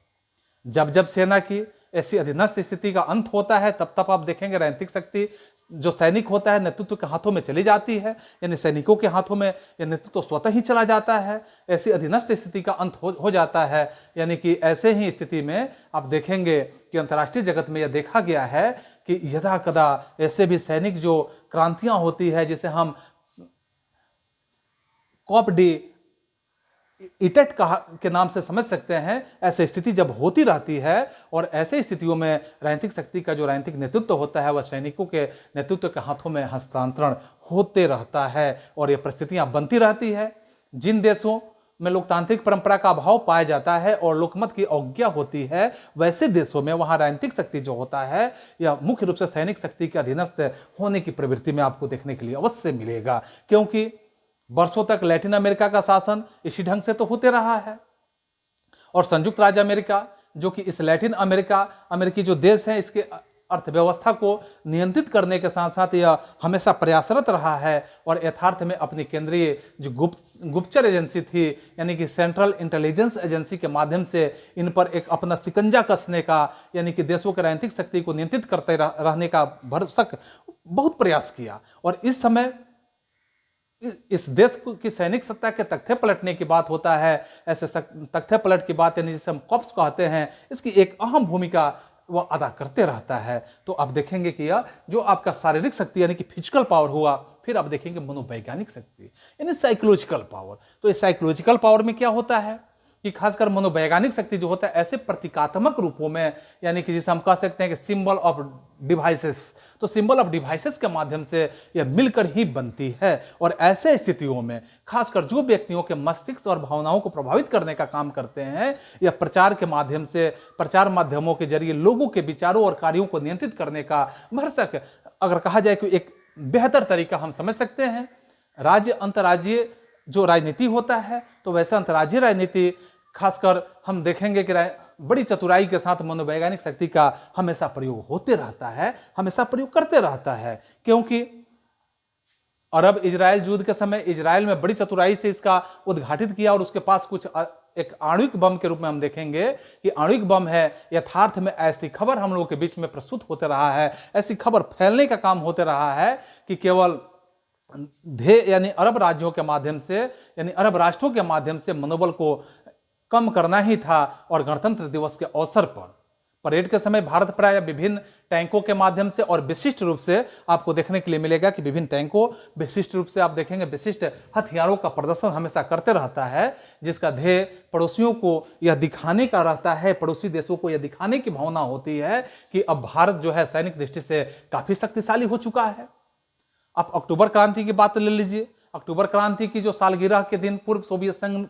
जब जब सेना की ऐसी अधीनस्थ स्थिति का अंत होता है, तब तब आप देखेंगे राजनीतिक शक्ति जो सैनिक होता है नेतृत्व के हाथों में चली जाती है, यानी सैनिकों के हाथों में यह नेतृत्व स्वतः ही चला जाता है। ऐसी अधीनस्थ स्थिति का अंत हो जाता है। यानी कि ऐसे ही स्थिति में आप देखेंगे कि अंतर्राष्ट्रीय जगत में यह देखा गया है कि यदा कदा ऐसे भी सैनिक जो क्रांतियां होती है, जिसे हम कॉप डी इटेट के नाम से समझ सकते हैं, ऐसी स्थिति जब होती रहती है और ऐसे स्थितियों में राजनीतिक शक्ति का जो राजनीतिक नेतृत्व होता है वह सैनिकों के नेतृत्व के हाथों में हस्तांतरण होते रहता है और ये परिस्थितियां बनती रहती है। जिन देशों में लोकतांत्रिक परंपरा का अभाव पाया जाता है और लोकमत की अवज्ञा होती है, वैसे देशों में वहां राजनीतिक शक्ति जो होता है यह मुख्य रूप से सैनिक शक्ति के अधीनस्थ होने की प्रवृत्ति में आपको देखने के लिए अवश्य मिलेगा, क्योंकि वर्षों तक लैटिन अमेरिका का शासन इसी ढंग से तो होते रहा है। और संयुक्त राज्य अमेरिका जो कि इस लैटिन अमेरिकी जो देश है, इसके अर्थव्यवस्था को नियंत्रित करने के साथ साथ यह हमेशा प्रयासरत रहा है और यथार्थ में अपनी केंद्रीय जो गुप्तचर एजेंसी थी, यानी कि सेंट्रल इंटेलिजेंस एजेंसी के माध्यम से इन पर एक अपना शिकंजा कसने का, यानी कि देशों के राजनीतिक शक्ति को नियंत्रित करते रहने का भरसक बहुत प्रयास किया। और इस समय इस देश की सैनिक सत्ता के तख्ते पलटने की बात होता है, ऐसे तख्ते पलट की बात यानी जिसे हम कॉप्स कहते हैं, इसकी एक अहम भूमिका वह अदा करते रहता है। तो आप देखेंगे कि यह जो आपका शारीरिक शक्ति यानी कि फिजिकल पावर हुआ, फिर आप देखेंगे मनोवैज्ञानिक शक्ति यानी साइकोलॉजिकल पावर। तो इस साइकोलॉजिकल पावर में क्या होता है कि खासकर मनोवैज्ञानिक शक्ति जो होता है ऐसे प्रतीकात्मक रूपों में, यानी कि जिसे हम कह सकते हैं कि सिंबल ऑफ डिवाइसेस, तो सिंबल ऑफ डिवाइसेस के माध्यम से यह मिलकर ही बनती है। और ऐसे स्थितियों में खासकर जो व्यक्तियों के मस्तिष्क और भावनाओं को प्रभावित करने का काम करते हैं, यह प्रचार के माध्यम से, प्रचार माध्यमों के जरिए लोगों के विचारों और कार्यों को नियंत्रित करने का भरसक अगर कहा जाए कि एक बेहतर तरीका हम समझ सकते हैं। राज्य अंतर्राज्यीय जो राजनीति होता है, तो वैसे अंतर्राज्यीय राजनीति खासकर हम देखेंगे कि बड़ी चतुराई के साथ मनोवैज्ञानिक शक्ति का हमेशा प्रयोग होते रहता है, हमेशा प्रयोग करते रहता है। क्योंकि अरब इजराइल युद्ध के समय इजराइल में बड़ी चतुराई से इसका उद्घाटित किया और उसके पास कुछ एक आणविक बम के रूप में हम देखेंगे कि आणविक बम है। यथार्थ में ऐसी खबर हम लोगों के बीच में प्रस्तुत होते रहा है, ऐसी खबर फैलने का काम होते रहा है कि केवल ध्येय यानी अरब राज्यों के माध्यम से, यानी अरब राष्ट्रों के माध्यम से मनोबल को कम करना ही था। और गणतंत्र दिवस के अवसर पर परेड के समय भारत प्राय विभिन्न टैंकों के माध्यम से और विशिष्ट रूप से आपको देखने के लिए मिलेगा कि विभिन्न टैंकों विशिष्ट रूप से आप देखेंगे विशिष्ट हथियारों का प्रदर्शन हमेशा करते रहता है, जिसका ध्येय पड़ोसियों को यह दिखाने का रहता है, पड़ोसी देशों को यह दिखाने की भावना होती है कि अब भारत जो है सैनिक दृष्टि से काफी शक्तिशाली हो चुका है। आप अक्टूबर क्रांति की बात ले लीजिए। अक्टूबर क्रांति की जो सालगिरह के दिन पूर्व सोवियत संघ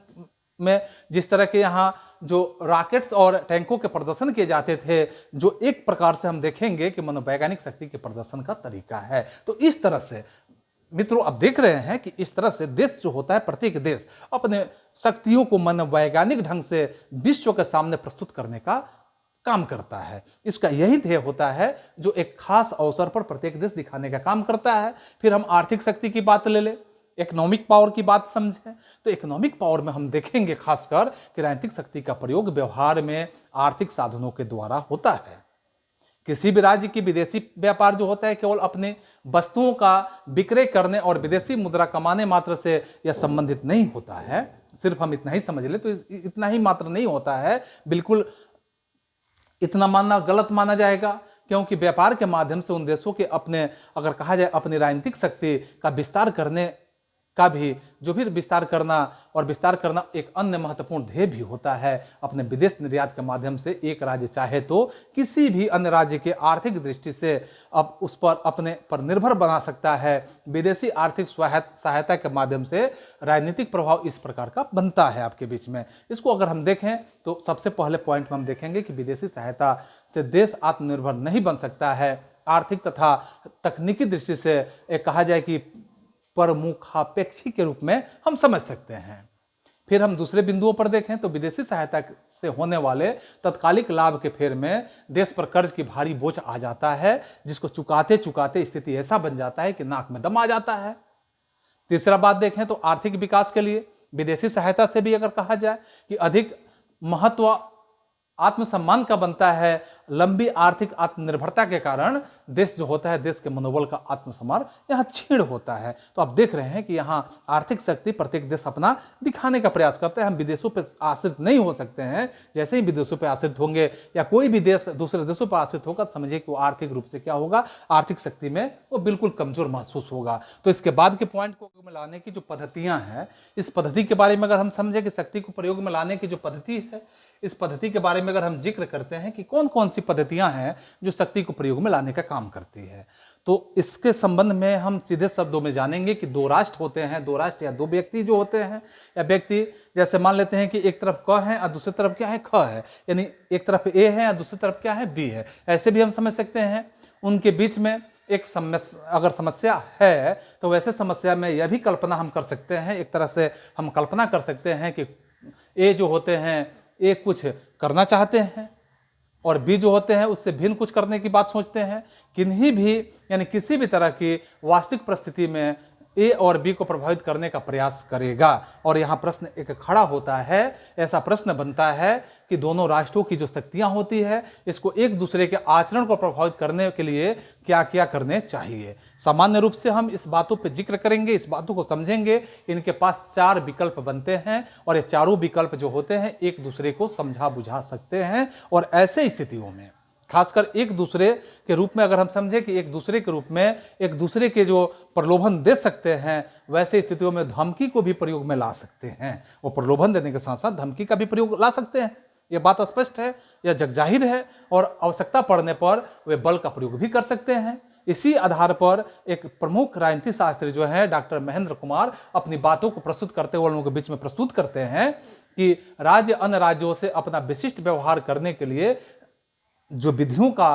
में जिस तरह के यहाँ जो रॉकेट्स और टैंकों के प्रदर्शन किए जाते थे, जो एक प्रकार से हम देखेंगे कि मनोवैज्ञानिक शक्ति के प्रदर्शन का तरीका है। तो इस तरह से मित्रों अब देख रहे हैं कि इस तरह से देश जो होता है, प्रत्येक देश अपने शक्तियों को मनोवैज्ञानिक ढंग से विश्व के सामने प्रस्तुत करने का काम करता है। इसका यही ध्येय होता है जो एक खास अवसर पर प्रत्येक देश दिखाने का काम करता है। फिर हम आर्थिक शक्ति की बात ले ले, इकोनॉमिक पावर की बात समझें, तो इकोनॉमिक पावर में हम देखेंगे खासकर कि राजनीतिक शक्ति का प्रयोग व्यवहार में आर्थिक साधनों के द्वारा होता है। किसी भी राज्य की विदेशी व्यापार जो होता है केवल अपने वस्तुओं का विक्रय करने और विदेशी मुद्रा कमाने मात्र से यह संबंधित नहीं होता है। सिर्फ हम इतना ही समझ ले तो इतना ही मात्र नहीं होता है, बिल्कुल इतना मानना गलत माना जाएगा, क्योंकि व्यापार के माध्यम से उन देशों के अपने, अगर कहा जाए अपनी राजनीतिक शक्ति का विस्तार करने का भी, जो भी विस्तार करना एक अन्य महत्वपूर्ण ध्येय भी होता है। अपने विदेश निर्यात के माध्यम से एक राज्य चाहे तो किसी भी अन्य राज्य के आर्थिक दृष्टि से अब उस पर अपने पर निर्भर बना सकता है। विदेशी आर्थिक सहायता के माध्यम से राजनीतिक प्रभाव इस प्रकार का बनता है आपके बीच में। इसको अगर हम देखें तो सबसे पहले पॉइंट में हम देखेंगे कि विदेशी सहायता से देश आत्मनिर्भर नहीं बन सकता है। आर्थिक तथा तकनीकी दृष्टि से एक कहा जाए कि प्रमुखापेक्षी के रूप में हम समझ सकते हैं। फिर हम दूसरे बिंदुओं पर देखें तो विदेशी सहायता से होने वाले तत्कालिक लाभ के फेर में देश पर कर्ज की भारी बोझ आ जाता है, जिसको चुकाते चुकाते स्थिति ऐसा बन जाता है कि नाक में दम आ जाता है। तीसरा बात देखें तो आर्थिक विकास के लिए विदेशी सहायता से भी अगर कहा जाए कि अधिक महत्व आत्मसम्मान का बनता है। लंबी आर्थिक आत्मनिर्भरता के कारण देश जो होता है, देश के मनोबल का आत्मसम्मान यहाँ क्षीण होता है। तो आप देख रहे हैं कि यहाँ आर्थिक शक्ति प्रत्येक देश अपना दिखाने का प्रयास करते हैं। हम विदेशों पर आश्रित नहीं हो सकते हैं। जैसे ही विदेशों पर आश्रित होंगे या कोई भी देश दूसरे देशों पर आश्रित होगा, समझिए कि वो आर्थिक रूप से क्या होगा, आर्थिक शक्ति में वो बिल्कुल कमजोर महसूस होगा। तो इसके बाद के पॉइंट को लाने की जो पद्धतियां हैं, इस पद्धति के बारे में अगर हम समझे कि शक्ति को प्रयोग में लाने की जो पद्धति है, इस पद्धति के बारे में अगर हम जिक्र करते हैं कि कौन कौन सी पद्धतियां हैं जो शक्ति को प्रयोग में लाने का काम करती है, तो इसके संबंध में हम सीधे शब्दों में जानेंगे कि दो राष्ट्र होते हैं, दो राष्ट्र या दो व्यक्ति जो होते हैं, या व्यक्ति जैसे मान लेते हैं कि एक तरफ क है और दूसरी तरफ क्या है, ख है, यानी एक तरफ ए है और दूसरी तरफ क्या है, बी है। ऐसे भी हम समझ सकते हैं। उनके बीच में एक अगर समस्या है तो वैसे समस्या में यह भी कल्पना हम कर सकते हैं, एक तरह से हम कल्पना कर सकते हैं कि ए जो होते हैं, ए कुछ करना चाहते हैं और बी जो होते हैं उससे भिन्न कुछ करने की बात सोचते हैं। किन्हीं भी यानी किसी भी तरह की वास्तविक परिस्थिति में ए और बी को प्रभावित करने का प्रयास करेगा। और यहाँ प्रश्न एक खड़ा होता है, ऐसा प्रश्न बनता है कि दोनों राष्ट्रों की जो शक्तियां होती है, इसको एक दूसरे के आचरण को प्रभावित करने के लिए क्या क्या करने चाहिए। सामान्य रूप से हम इस बातों पर जिक्र करेंगे, इस बातों को समझेंगे। इनके पास 4 विकल्प बनते हैं और ये चारों विकल्प जो होते हैं एक दूसरे को समझा बुझा सकते हैं। और ऐसे स्थितियों में खासकर एक दूसरे के रूप में अगर हम समझे कि एक दूसरे के रूप में एक दूसरे के जो प्रलोभन दे सकते हैं, वैसे स्थितियों में धमकी को भी प्रयोग में ला सकते हैं। वो प्रलोभन देने के साथ साथ धमकी का भी प्रयोग ला सकते हैं, ये बात स्पष्ट है, यह जगजाहिर है। और आवश्यकता पड़ने पर वे बल का प्रयोग भी कर सकते हैं। इसी आधार पर एक प्रमुख राजनीति शास्त्री जो है डॉक्टर महेंद्र कुमार अपनी बातों को प्रस्तुत करते हुए लोगों के बीच में प्रस्तुत करते हैं कि राज्य अन्य राज्यों से अपना विशिष्ट व्यवहार करने के लिए जो विधियों का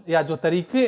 या जो तरीके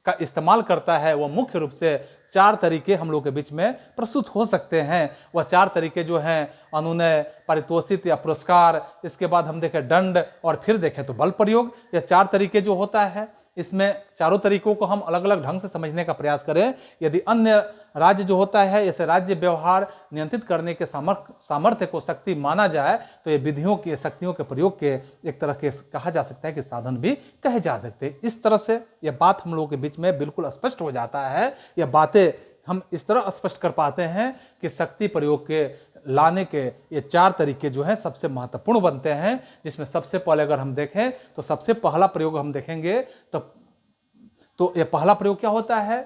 का इस्तेमाल करता है, वह मुख्य रूप से 4 तरीके हम लोग के बीच में प्रस्तुत हो सकते हैं। वह 4 तरीके जो हैं, अनुनय, पारितोषिक या पुरस्कार, इसके बाद हम देखें दंड, और फिर देखें तो बल प्रयोग। यह 4 तरीके जो होता है, इसमें चारों तरीकों को हम अलग अलग ढंग से समझने का प्रयास करें। यदि अन्य राज्य जो होता है, ऐसे राज्य व्यवहार नियंत्रित करने के सामर्थ्य को शक्ति माना जाए तो ये विधियों की शक्तियों के प्रयोग के एक तरह के कहा जा सकता है कि साधन भी कहे जा सकते हैं। इस तरह से यह बात हम लोगों के बीच में बिल्कुल स्पष्ट हो जाता है। यह बातें हम इस तरह स्पष्ट कर पाते हैं कि शक्ति प्रयोग के लाने के ये 4 तरीके जो हैं सबसे महत्वपूर्ण बनते हैं। जिसमें सबसे पहले अगर हम देखें तो सबसे पहला प्रयोग हम देखेंगे तो ये पहला प्रयोग क्या होता है,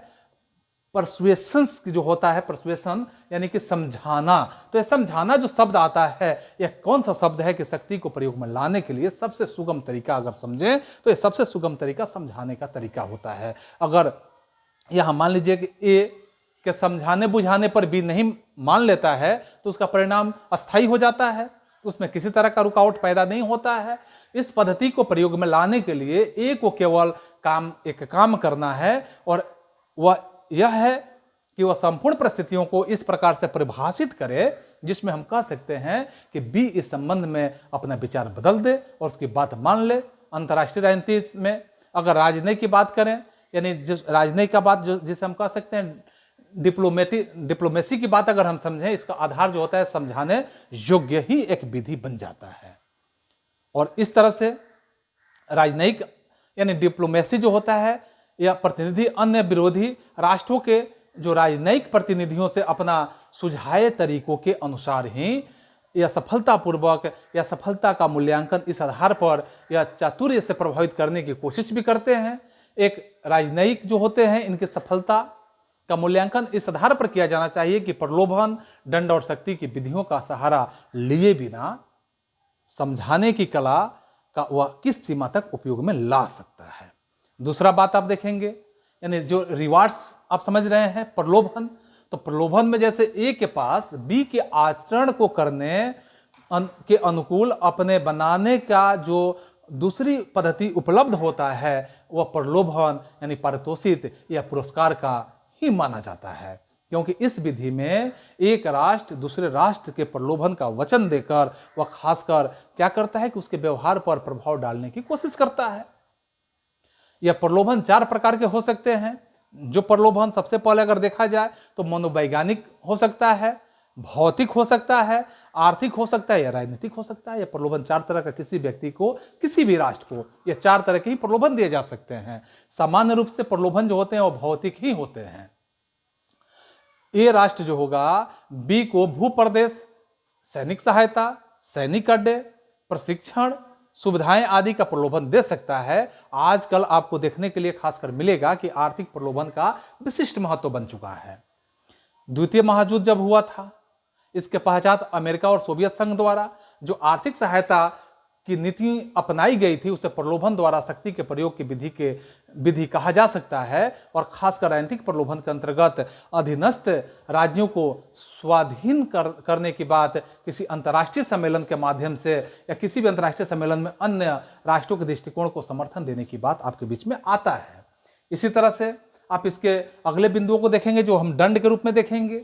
परसुएशन जो होता है, परसुएशन यानी कि समझाना। तो ये समझाना जो शब्द आता है, यह कौन सा शब्द है कि शक्ति को प्रयोग में लाने के लिए सबसे सुगम तरीका अगर समझें तो ये सबसे सुगम तरीका समझाने का तरीका होता है। अगर यहां मान लीजिए कि ए के समझाने बुझाने पर भी नहीं मान लेता है तो उसका परिणाम अस्थायी हो जाता है, उसमें किसी तरह का रुकावट पैदा नहीं होता है। इस पद्धति को प्रयोग में लाने के लिए एक को केवल एक काम करना है, और वह यह है कि वह संपूर्ण परिस्थितियों को इस प्रकार से परिभाषित करे जिसमें हम कह सकते हैं कि बी इस संबंध में अपना विचार बदल दे और उसकी बात मान ले। अंतर्राष्ट्रीय राजनीति में अगर राजनयिक की बात करें, यानी जिस राजनयिक का बात जिसे हम कह सकते हैं डिप्लोमेसी की बात अगर हम समझें, इसका आधार जो होता है समझाने योग्य ही एक विधि बन जाता है। और इस तरह से राजनयिक यानी डिप्लोमेसी जो होता है, या प्रतिनिधि अन्य विरोधी राष्ट्रों के जो राजनयिक प्रतिनिधियों से अपना सुझाए तरीकों के अनुसार ही या सफलतापूर्वक या सफलता का मूल्यांकन इस आधार पर या चातुर्य से प्रभावित करने की कोशिश भी करते हैं। एक राजनयिक जो होते हैं, इनकी सफलता का मूल्यांकन इस आधार पर किया जाना चाहिए कि प्रलोभन, दंड और शक्ति की विधियों का सहारा लिए बिना समझाने की कला का वह किस सीमा तक उपयोग में ला सकता है। दूसरा बात आप देखेंगे, यानी जो रिवार्ड्स आप समझ रहे हैं, प्रलोभन, तो प्रलोभन में जैसे ए के पास बी के आचरण को करने के अनुकूल अपने बनाने का जो दूसरी पद्धति उपलब्ध होता है, वह प्रलोभन यानी पारितोषिक या पुरस्कार का ही माना जाता है। क्योंकि इस विधि में एक राष्ट्र दूसरे राष्ट्र के प्रलोभन का वचन देकर वह खासकर क्या करता है कि उसके व्यवहार पर प्रभाव डालने की कोशिश करता है। यह प्रलोभन 4 प्रकार के हो सकते हैं। जो प्रलोभन सबसे पहले अगर देखा जाए तो मनोवैज्ञानिक हो सकता है, भौतिक हो सकता है, आर्थिक हो सकता है या राजनीतिक हो सकता है। यह प्रलोभन 4 तरह का किसी व्यक्ति को, किसी भी राष्ट्र को, यह 4 तरह के ही प्रलोभन दिए जा सकते हैं। सामान्य रूप से प्रलोभन जो होते हैं वो भौतिक ही होते हैं। ए राष्ट्र जो होगा बी को भूप्रदेश, सैनिक सहायता, सैनिक अड्डे, प्रशिक्षण, सुविधाएं आदि का प्रलोभन दे सकता है। आजकल आपको देखने के लिए खासकर मिलेगा कि आर्थिक प्रलोभन का विशिष्ट महत्व बन चुका है। द्वितीय महायुद्ध जब हुआ था, इसके पश्चात अमेरिका और सोवियत संघ द्वारा जो आर्थिक सहायता की नीति अपनाई गई थी, उसे प्रलोभन द्वारा शक्ति के प्रयोग की विधि कहा जा सकता है। और खासकर राजनीतिक प्रलोभन के अंतर्गत अधीनस्थ राज्यों को स्वाधीन करने की बात किसी अंतर्राष्ट्रीय सम्मेलन के माध्यम से या किसी भी अंतर्राष्ट्रीय सम्मेलन में अन्य राष्ट्रों के दृष्टिकोण को समर्थन देने की बात आपके बीच में आता है। इसी तरह से आप इसके अगले बिंदुओं को देखेंगे जो हम दंड के रूप में देखेंगे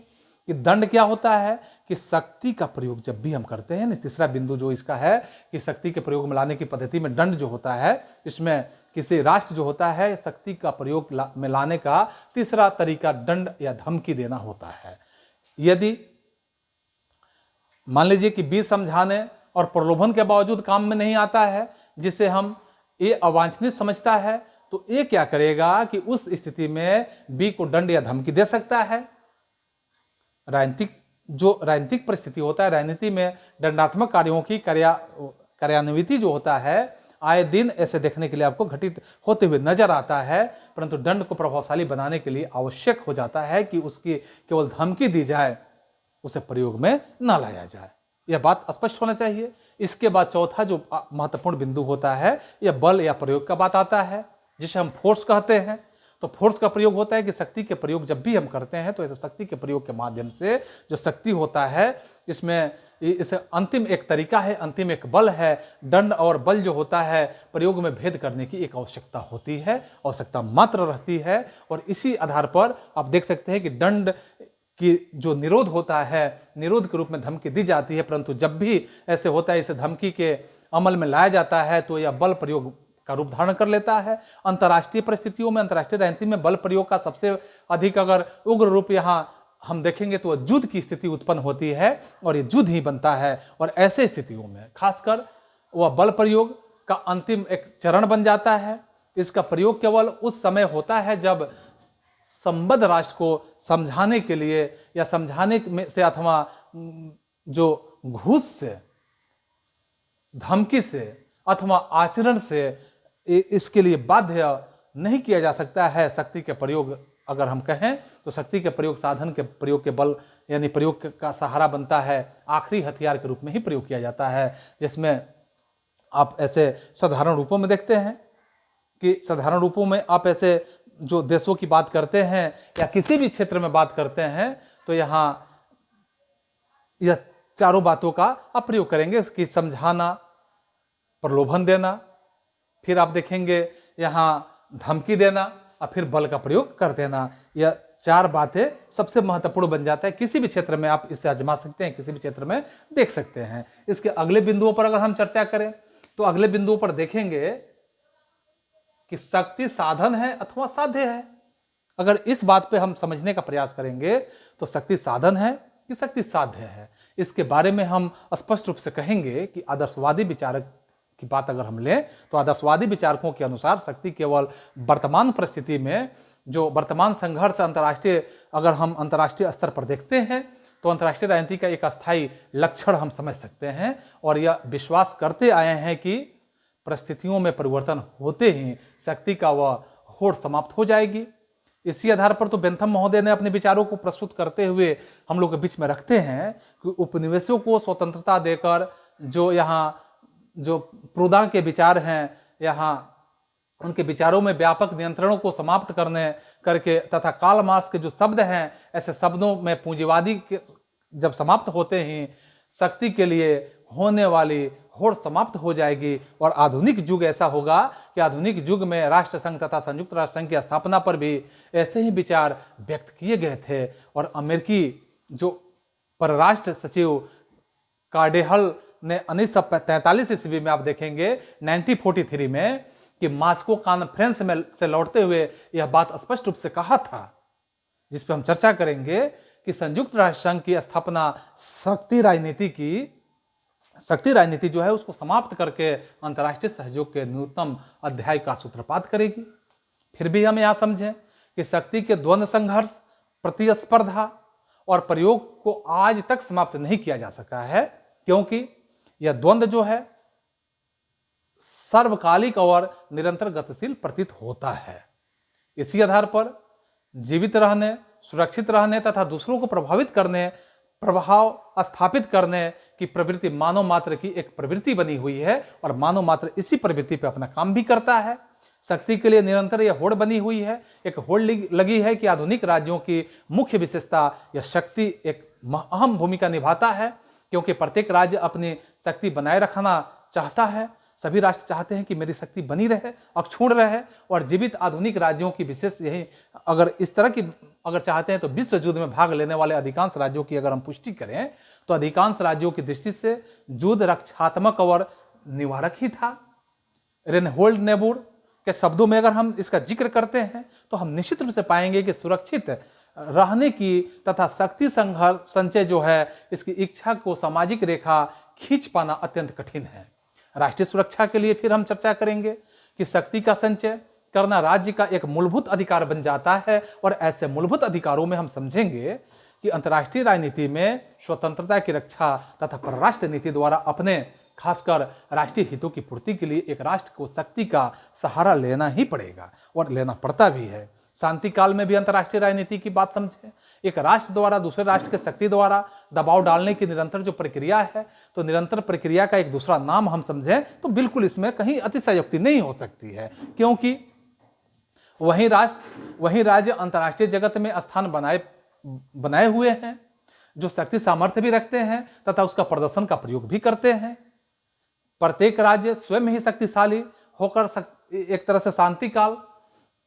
कि दंड क्या होता है, कि शक्ति का प्रयोग जब भी हम करते हैं, तीसरा बिंदु जो इसका है कि शक्ति के प्रयोग में लाने की पद्धति में दंड जो होता है, इसमें किसी राष्ट्र जो होता है शक्ति का प्रयोग में लाने का तीसरा तरीका दंड या धमकी देना होता है। यदि मान लीजिए कि बी समझाने और प्रलोभन के बावजूद काम में नहीं आता है, जिसे हम ए अवांछनीय समझता है, तो ए क्या करेगा कि उस स्थिति में बी को दंड या धमकी दे सकता है। राजनीतिक परिस्थिति होता है, राजनीति में दंडात्मक कार्यों की कार्यान्विति जो होता है, आए दिन ऐसे देखने के लिए आपको घटित होते हुए नजर आता है। परंतु दंड को प्रभावशाली बनाने के लिए आवश्यक हो जाता है कि उसकी केवल धमकी दी जाए, उसे प्रयोग में न लाया जाए। यह बात स्पष्ट होना चाहिए। इसके बाद चौथा जो महत्वपूर्ण बिंदु होता है, यह बल या प्रयोग का बात आता है, जिसे हम फोर्स कहते हैं। तो फोर्स का प्रयोग होता है कि शक्ति के प्रयोग जब भी हम करते हैं तो ऐसे शक्ति के प्रयोग के माध्यम से जो शक्ति होता है, इसमें इसे अंतिम एक तरीका है, अंतिम एक बल है। दंड और बल जो होता है प्रयोग में भेद करने की एक आवश्यकता होती है, आवश्यकता मात्र रहती है। और इसी आधार पर आप देख सकते हैं कि दंड की जो निरोध होता है, निरोध के रूप में धमकी दी जाती है, परंतु जब भी ऐसे होता है, इसे धमकी के अमल में लाया जाता है तो यह बल प्रयोग का रूप धारण कर लेता है। अंतर्राष्ट्रीय परिस्थितियों में, अंतर्राष्ट्रीय राजनीति में बल प्रयोग का सबसे अधिक अगर उग्र रूप यहां हम देखेंगे तो युद्ध की स्थिति उत्पन्न होती है और ये युद्ध ही बनता है। और ऐसे स्थितियों में खासकर वह बल प्रयोग का अंतिम एक चरण बन जाता है। इसका प्रयोग केवल उस समय होता है जब संबद्ध राष्ट्र को समझाने के लिए या समझाने में से अथवा जो घूस से, धमकी से अथवा आचरण से इसके लिए बाध्य नहीं किया जा सकता है। शक्ति के प्रयोग अगर हम कहें तो शक्ति के प्रयोग साधन के प्रयोग के बल यानी प्रयोग का सहारा बनता है, आखिरी हथियार के रूप में ही प्रयोग किया जाता है। जिसमें आप ऐसे साधारण रूपों में देखते हैं कि साधारण रूपों में आप ऐसे जो देशों की बात करते हैं या किसी भी क्षेत्र में बात करते हैं तो यहाँ यह चारों बातों का आप प्रयोग करेंगे कि समझाना, प्रलोभन देना, फिर आप देखेंगे यहाँ धमकी देना और फिर बल का प्रयोग कर देना। यह चार बातें सबसे महत्वपूर्ण बन जाता है। किसी भी क्षेत्र में आप इसे आजमा सकते हैं, किसी भी क्षेत्र में देख सकते हैं। इसके अगले बिंदुओं पर अगर हम चर्चा करें तो अगले बिंदुओं पर देखेंगे कि शक्ति साधन है अथवा साध्य है। अगर इस बात पे हम समझने का प्रयास करेंगे तो शक्ति साधन है कि शक्ति साध्य है, इसके बारे में हम स्पष्ट रूप से कहेंगे कि आदर्शवादी विचारक की बात अगर हम लें तो आदर्शवादी विचारकों के अनुसार शक्ति केवल वर्तमान परिस्थिति में जो वर्तमान संघर्ष अंतर्राष्ट्रीय, अगर हम अंतर्राष्ट्रीय स्तर पर देखते हैं तो अंतर्राष्ट्रीय राजनीति का एक अस्थायी लक्षण हम समझ सकते हैं और यह विश्वास करते आए हैं कि परिस्थितियों में परिवर्तन होते ही शक्ति का वह होड़ समाप्त हो जाएगी। इसी आधार पर तो बेंथम महोदय ने अपने विचारों को प्रस्तुत करते हुए हम लोग के बीच में रखते हैं कि उपनिवेशों को स्वतंत्रता देकर जो यहाँ जो प्रूदा के विचार हैं, यहाँ उनके विचारों में व्यापक नियंत्रणों को समाप्त करके तथा कार्ल मार्क्स के जो शब्द हैं, ऐसे शब्दों में पूंजीवादी के जब समाप्त होते ही शक्ति के लिए होने वाली होड़ समाप्त हो जाएगी और आधुनिक युग ऐसा होगा कि आधुनिक युग में राष्ट्र संघ तथा संयुक्त राष्ट्र संघ की स्थापना पर भी ऐसे ही विचार व्यक्त किए गए थे। और अमेरिकी जो परराष्ट्र सचिव कार्डेहल ने 1943 ईस्वी में आप देखेंगे 1943 में कि मास्को कॉन्फ्रेंस में से लौटते हुए यह बात स्पष्ट रूप से कहा था, जिस पर हम चर्चा करेंगे कि संयुक्त राष्ट्र संघ की स्थापना शक्ति राजनीति जो है उसको समाप्त करके अंतर्राष्ट्रीय सहयोग के न्यूनतम अध्याय का सूत्रपात करेगी। फिर भी हम यहां समझें कि शक्ति के द्वंद्व संघर्ष, प्रतिस्पर्धा और प्रयोग को आज तक समाप्त नहीं किया जा सका है, क्योंकि यह द्वंद्व जो है सर्वकालिक और निरंतर गतिशील प्रतीत होता है। इसी आधार पर जीवित रहने, सुरक्षित रहने तथा दूसरों को प्रभावित करने, प्रभाव स्थापित करने की प्रवृत्ति मानव मात्र की एक प्रवृत्ति बनी हुई है और मानव मात्र इसी प्रवृत्ति पर अपना काम भी करता है। शक्ति के लिए निरंतर यह होड़ बनी हुई है, एक होड़ लगी है कि आधुनिक राज्यों की मुख्य विशेषता यह शक्ति एक अहम भूमिका निभाता है, क्योंकि प्रत्येक राज्य अपनी शक्ति बनाए रखना चाहता है। सभी राष्ट्र चाहते हैं कि मेरी शक्ति बनी रहे, अक्षुण्ण रहे और जीवित आधुनिक राज्यों की विशेष यही, अगर इस तरह की अगर चाहते हैं तो विश्व युद्ध में भाग लेने वाले अधिकांश राज्यों की अगर हम पुष्टि करें तो अधिकांश राज्यों की दृष्टि से युद्ध रक्षात्मक और निवारक ही था। रेनहोल्ड नेबूर के शब्दों में अगर हम इसका जिक्र करते हैं तो हम निश्चित रूप से पाएंगे कि सुरक्षित रहने की तथा शक्ति संचय जो है इसकी इच्छा को सामाजिक रेखा खींच पाना अत्यंत कठिन है। राष्ट्रीय सुरक्षा के लिए फिर हम चर्चा करेंगे कि शक्ति का संचय करना राज्य का एक मूलभूत अधिकार बन जाता है और ऐसे मूलभूत अधिकारों में हम समझेंगे कि अंतर्राष्ट्रीय राजनीति में स्वतंत्रता की रक्षा तथा परराष्ट्र नीति द्वारा अपने खासकर राष्ट्रीय हितों की पूर्ति के लिए एक राष्ट्र को शक्ति का सहारा लेना ही पड़ेगा और लेना पड़ता भी है। शांति काल में भी अंतर्राष्ट्रीय राजनीति की बात समझें, एक राष्ट्र द्वारा दूसरे राष्ट्र के शक्ति द्वारा दबाव डालने की निरंतर जो प्रक्रिया है, तो निरंतर प्रक्रिया का एक दूसरा नाम हम समझें तो बिल्कुल इसमें कहीं अतिशयोक्ति नहीं हो सकती है, क्योंकि वही राज्य अंतर्राष्ट्रीय जगत में स्थान बनाए हुए हैं, जो शक्ति सामर्थ्य भी रखते हैं तथा उसका प्रदर्शन का प्रयोग भी करते हैं। प्रत्येक राज्य स्वयं ही शक्तिशाली होकर एक तरह से शांति काल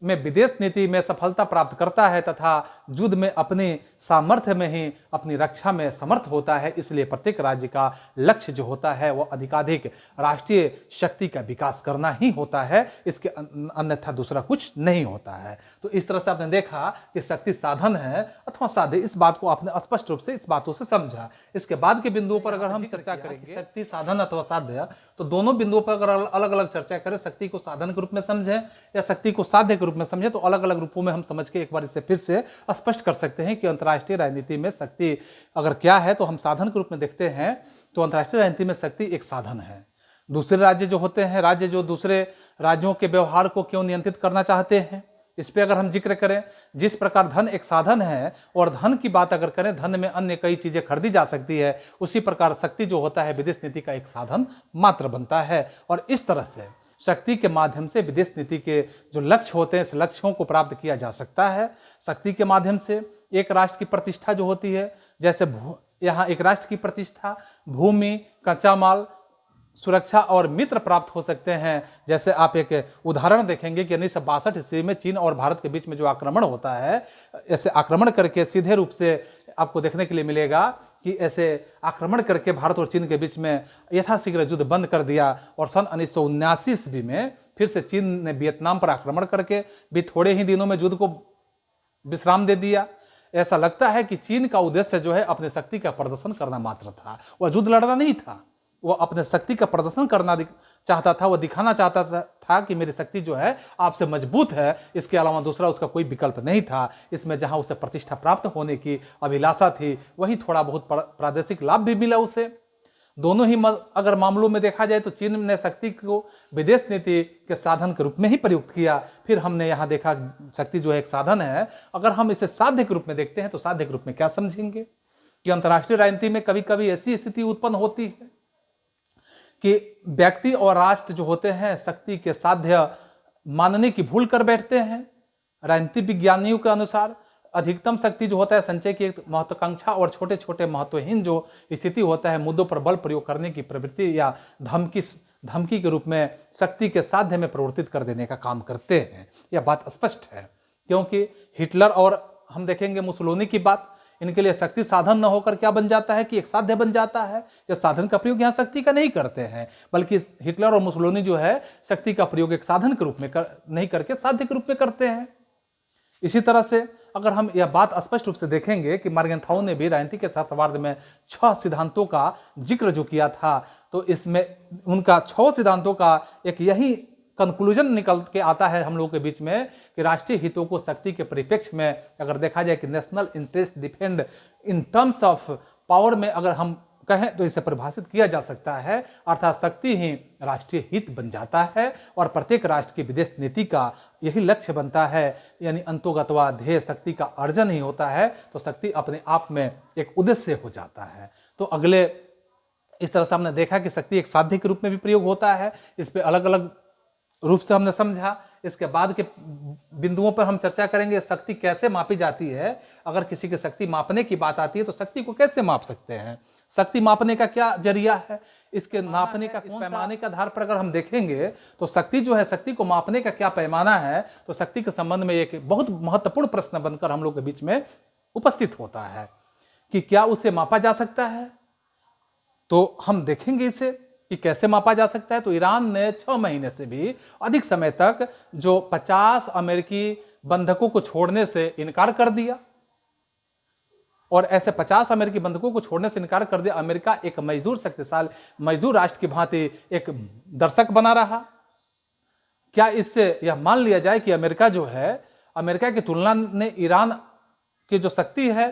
में विदेश नीति में सफलता प्राप्त करता है तथा युद्ध में अपनी सामर्थ्य में ही अपनी रक्षा में समर्थ होता है। इसलिए प्रत्येक राज्य का लक्ष्य जो होता है वह अधिकाधिक राष्ट्रीय शक्ति का विकास करना ही होता है, इसके अन्यथा दूसरा कुछ नहीं होता है। तो इस तरह से आपने देखा कि शक्ति साधन है अथवा साध्य, इस बात को आपने स्पष्ट रूप से इस बातों से समझा। इसके बाद के बिंदुओं पर अगर हम चर्चा करेंगे शक्ति साधन अथवा साध्य, तो दोनों बिंदुओं पर अगर अलग अलग चर्चा करें, शक्ति को साधन के रूप में समझें या शक्ति को साध्य के रूप में समझे, तो अलग अलग रूपों में हम समझ के एक बार इसे फिर से स्पष्ट कर सकते हैं कि अंतर्राष्ट्रीय राजनीति में शक्ति अगर क्या है तो हम साधन के रूप में देखते हैं तो अंतर्राष्ट्रीय राजनीति में शक्ति एक साधन है। दूसरे राज्य जो होते हैं, राज्य जो दूसरे राज्यों के व्यवहार को क्यों नियंत्रित करना चाहते हैं, इस पे अगर हम जिक्र करें, जिस प्रकार धन एक साधन है और धन की बात अगर करें, धन में अन्य कई चीजें खरीदी जा सकती है, उसी प्रकार शक्ति जो होता है विदेश नीति का एक साधन मात्र बनता है। और इस तरह से शक्ति के माध्यम से विदेश नीति के जो लक्ष्य होते हैं, इस लक्ष्यों को प्राप्त किया जा सकता है। शक्ति के माध्यम से एक राष्ट्र की प्रतिष्ठा जो होती है, जैसे यहाँ एक राष्ट्र की प्रतिष्ठा, भूमि, कच्चा माल, सुरक्षा और मित्र प्राप्त हो सकते हैं। जैसे आप एक उदाहरण देखेंगे कि 1962 ईस्वी में चीन और भारत के बीच में जो आक्रमण होता है, ऐसे आक्रमण करके सीधे रूप से आपको देखने के लिए मिलेगा कि ऐसे आक्रमण करके भारत और चीन के बीच में यथाशीघ्र युद्ध बंद कर दिया और सन 1979 ईस्वी में फिर से चीन ने वियतनाम पर आक्रमण करके भी थोड़े ही दिनों में युद्ध को विश्राम दे दिया। ऐसा लगता है कि चीन का उद्देश्य जो है अपने शक्ति का प्रदर्शन करना मात्र था, वह युद्ध लड़ना नहीं था। वो अपने शक्ति का प्रदर्शन करना चाहता था, वो दिखाना चाहता था कि मेरी शक्ति जो है आपसे मजबूत है, इसके अलावा दूसरा उसका कोई विकल्प नहीं था। इसमें जहां उसे प्रतिष्ठा प्राप्त होने की अभिलाषा थी, वहीं थोड़ा बहुत प्रादेशिक लाभ भी मिला उसे। दोनों ही अगर मामलों में देखा जाए तो चीन ने शक्ति को विदेश नीति के साधन के रूप में ही प्रयुक्त किया। फिर हमने यहाँ देखा शक्ति जो है एक साधन है। अगर हम इसे साध्य के रूप में देखते हैं तो साध्य के रूप में क्या समझेंगे कि अंतर्राष्ट्रीय राजनीति में कभी कभी ऐसी स्थिति उत्पन्न होती है कि व्यक्ति और राष्ट्र जो होते हैं शक्ति के साध्य मानने की भूल कर बैठते हैं। राजनीतिक विज्ञानियों के अनुसार अधिकतम शक्ति जो होता है संचय की एक महत्वाकांक्षा और छोटे छोटे महत्वहीन जो स्थिति होता है मुद्दों पर बल प्रयोग करने की प्रवृत्ति या धमकी के रूप में शक्ति के साध्य में परिवर्तित कर देने का काम करते हैं। यह बात स्पष्ट है, क्योंकि हिटलर और हम देखेंगे मुसोलिनी की बात, इनके लिए शक्ति साधन न होकर क्या बन जाता है कि एक साध्य बन जाता है। यह साधन का प्रयोग यहाँ शक्ति का नहीं करते हैं, बल्कि हिटलर और मुसोलिनी जो है शक्ति का प्रयोग एक साधन के रूप में नहीं करके साध्य के रूप में करते हैं। इसी तरह से अगर हम यह बात स्पष्ट रूप से देखेंगे कि मॉर्गनथाउ ने भी राजनीति के तत्वार्ध में 6 सिद्धांतों का जिक्र जो किया था, तो इसमें उनका 6 सिद्धांतों का एक यही कंक्लूजन निकल के आता है हम लोगों के बीच में कि राष्ट्रीय हितों को शक्ति के परिप्रेक्ष्य में अगर देखा जाए कि national interest defend in terms of power में अगर हम कहें तो इसे परिभाषित किया जा सकता है, अर्थात शक्ति ही राष्ट्रीय हित बन जाता है और प्रत्येक राष्ट्र की विदेश नीति का यही लक्ष्य बनता है, यानी अंतोगतवा ध्येय शक्ति का अर्जन ही होता है। तो शक्ति अपने आप में एक उद्देश्य हो जाता है। तो अगले इस तरह से हमने देखा कि शक्ति एक साध्य के रूप में भी प्रयोग होता है। इस पे अलग अलग रूप से हमने समझा। इसके बाद के बिंदुओं पर हम चर्चा करेंगे शक्ति कैसे मापी जाती है। अगर किसी की शक्ति मापने की बात आती है तो शक्ति को कैसे माप सकते हैं, शक्ति मापने का क्या जरिया है, इसके नापने का कौन पैमाने के आधार पर अगर हम देखेंगे तो शक्ति जो है, शक्ति को मापने का क्या पैमाना है, तो शक्ति के संबंध में एक बहुत महत्वपूर्ण प्रश्न बनकर हम लोग के बीच में उपस्थित होता है कि क्या उसे मापा जा सकता है। तो हम देखेंगे इसे कि कैसे मापा जा सकता है। तो ईरान ने 6 महीने से भी अधिक समय तक जो 50 अमेरिकी बंधकों को छोड़ने से इनकार कर दिया, और ऐसे 50 अमेरिकी बंधकों को छोड़ने से इनकार कर दिया। अमेरिका एक मजदूर शक्तिशाली मजदूर राष्ट्र की भांति एक दर्शक बना रहा। क्या इससे यह मान लिया जाए कि अमेरिका जो है, अमेरिका की तुलना में ईरान की जो शक्ति है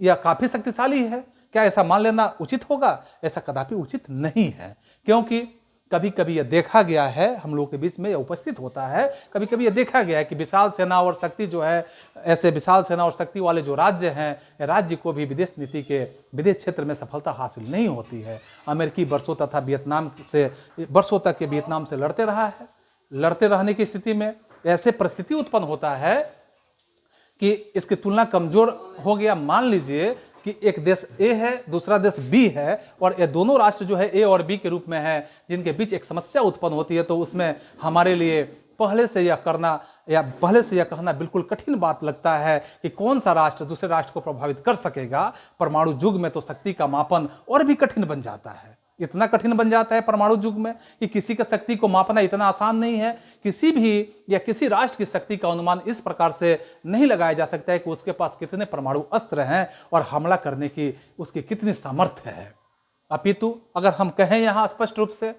यह काफी शक्तिशाली है? क्या ऐसा मान लेना उचित होगा? ऐसा कदापि उचित नहीं है, क्योंकि कभी कभी यह देखा गया है, हम लोगों के बीच में यह उपस्थित होता है, कभी कभी यह देखा गया है कि विशाल सेना और शक्ति जो है, ऐसे विशाल सेना और शक्ति वाले जो राज्य हैं, राज्य को भी विदेश नीति के विदेश क्षेत्र में सफलता हासिल नहीं होती है। अमेरिकी वर्षों तथा वियतनाम से वर्षों तक के वियतनाम से लड़ते रहा है। लड़ते रहने की स्थिति में ऐसे परिस्थिति उत्पन्न होता है कि इसकी तुलना कमजोर हो गया। मान लीजिए कि एक देश ए है, दूसरा देश बी है, और ये दोनों राष्ट्र जो है ए और बी के रूप में है, जिनके बीच एक समस्या उत्पन्न होती है। तो उसमें हमारे लिए पहले से यह करना या पहले से यह कहना बिल्कुल कठिन बात लगता है कि कौन सा राष्ट्र दूसरे राष्ट्र को प्रभावित कर सकेगा। परमाणु युग में तो शक्ति का मापन और भी कठिन बन जाता है। इतना कठिन बन जाता है परमाणु युग में कि किसी की शक्ति को मापना इतना आसान नहीं है। किसी भी या किसी राष्ट्र की शक्ति का अनुमान इस प्रकार से नहीं लगाया जा सकता है कि उसके पास कितने परमाणु अस्त्र हैं और हमला करने की उसकी कितनी सामर्थ्य है। अपितु अगर हम कहें यहाँ स्पष्ट रूप से,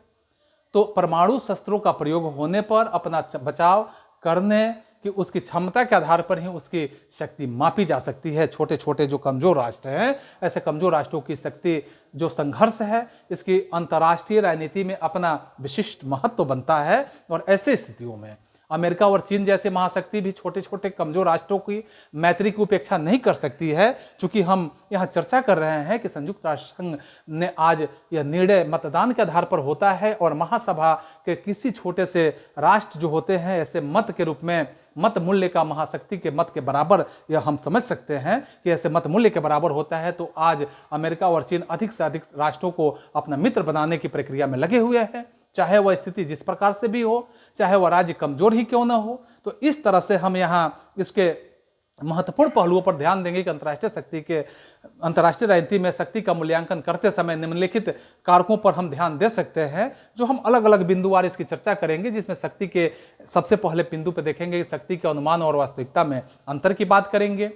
तो परमाणु शस्त्रों का प्रयोग होने पर अपना बचाव करने कि उसकी क्षमता के आधार पर ही उसकी शक्ति मापी जा सकती है। छोटे छोटे जो कमजोर राष्ट्र हैं, ऐसे कमजोर राष्ट्रों की शक्ति जो संघर्ष है, इसकी अंतर्राष्ट्रीय राजनीति में अपना विशिष्ट महत्व बनता है। और ऐसे स्थितियों में अमेरिका और चीन जैसे महाशक्ति भी छोटे छोटे कमजोर राष्ट्रों की मैत्री की उपेक्षा नहीं कर सकती है। चूंकि हम यहाँ चर्चा कर रहे हैं कि संयुक्त राष्ट्र संघ ने आज यह निर्णय मतदान के आधार पर होता है और महासभा के किसी छोटे से राष्ट्र जो होते हैं ऐसे मत के रूप में, मत मूल्य का महाशक्ति के मत के बराबर यह हम समझ सकते हैं कि ऐसे मत मूल्य के बराबर होता है। तो आज अमेरिका और चीन अधिक से अधिक राष्ट्रों को अपना मित्र बनाने की प्रक्रिया में लगे हुए हैं, चाहे वह स्थिति जिस प्रकार से भी हो, चाहे वह राज्य कमजोर ही क्यों ना हो। तो इस तरह से हम यहाँ इसके महत्वपूर्ण पहलुओं पर ध्यान देंगे कि अंतर्राष्ट्रीय राजनीति में शक्ति का मूल्यांकन करते समय निम्नलिखित कारकों पर हम ध्यान दे सकते हैं, जो हम अलग अलग बिंदुवार इसकी चर्चा करेंगे। जिसमें शक्ति के सबसे पहले बिंदु पर देखेंगे कि शक्ति के अनुमान और वास्तविकता में अंतर की बात करेंगे।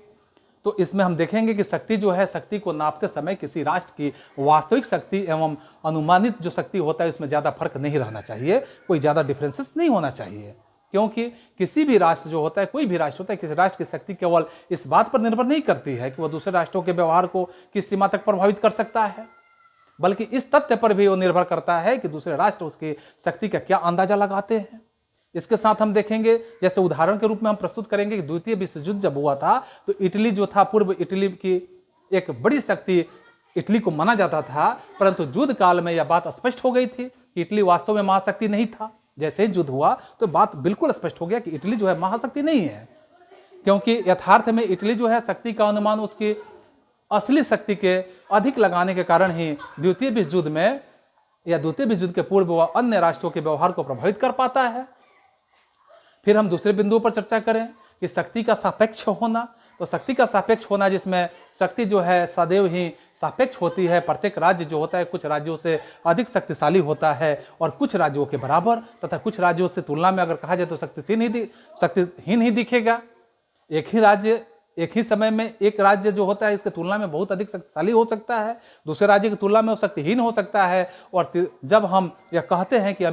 तो इसमें हम देखेंगे कि शक्ति जो है, शक्ति को नापते समय किसी राष्ट्र की वास्तविक शक्ति एवं अनुमानित जो शक्ति होता है इसमें ज़्यादा फर्क नहीं रहना चाहिए, कोई ज़्यादा डिफरेंसेस नहीं होना चाहिए। क्योंकि किसी भी राष्ट्र जो होता है, कोई भी राष्ट्र होता है, किसी राष्ट्र की शक्ति केवल इस बात पर निर्भर नहीं करती है कि वह दूसरे राष्ट्रों के व्यवहार को किस सीमा तक प्रभावित कर सकता है, बल्कि इस तथ्य पर भी वो निर्भर करता है कि दूसरे राष्ट्र उसकी शक्ति का क्या अंदाजा लगाते हैं। इसके साथ हम देखेंगे, जैसे उदाहरण के रूप में हम प्रस्तुत करेंगे कि द्वितीय विश्व युद्ध जब हुआ था तो इटली जो था, पूर्व इटली की एक बड़ी शक्ति इटली को माना जाता था, परंतु युद्ध काल में यह बात स्पष्ट हो गई थी कि इटली वास्तव में महाशक्ति नहीं था। जैसे ही युद्ध हुआ तो बात बिल्कुल स्पष्ट हो गया कि इटली जो है महाशक्ति नहीं है, क्योंकि यथार्थ में इटली जो है शक्ति का अनुमान उसकी असली शक्ति के अधिक लगाने के कारण ही द्वितीय विश्व युद्ध में या द्वितीय विश्व युद्ध के पूर्व वह अन्य राष्ट्रों के व्यवहार को प्रभावित कर पाता है। फिर हम दूसरे बिंदु पर चर्चा करें कि शक्ति का सापेक्ष होना। तो शक्ति का सापेक्ष होना, जिसमें शक्ति जो है सदैव ही सापेक्ष होती है। प्रत्येक राज्य जो होता है कुछ राज्यों से अधिक शक्तिशाली होता है और कुछ राज्यों के बराबर, तथा कुछ राज्यों से तुलना में अगर कहा जाए तो शक्तिहीन ही दिखेगा। एक ही राज्य एक ही समय में एक राज्य जो होता है इसके तुलना में बहुत अधिक शक्तिशाली हो सकता है, दूसरे राज्य की तुलना में वो शक्तिहीन हो सकता है। और जब हम यह कहते हैं कि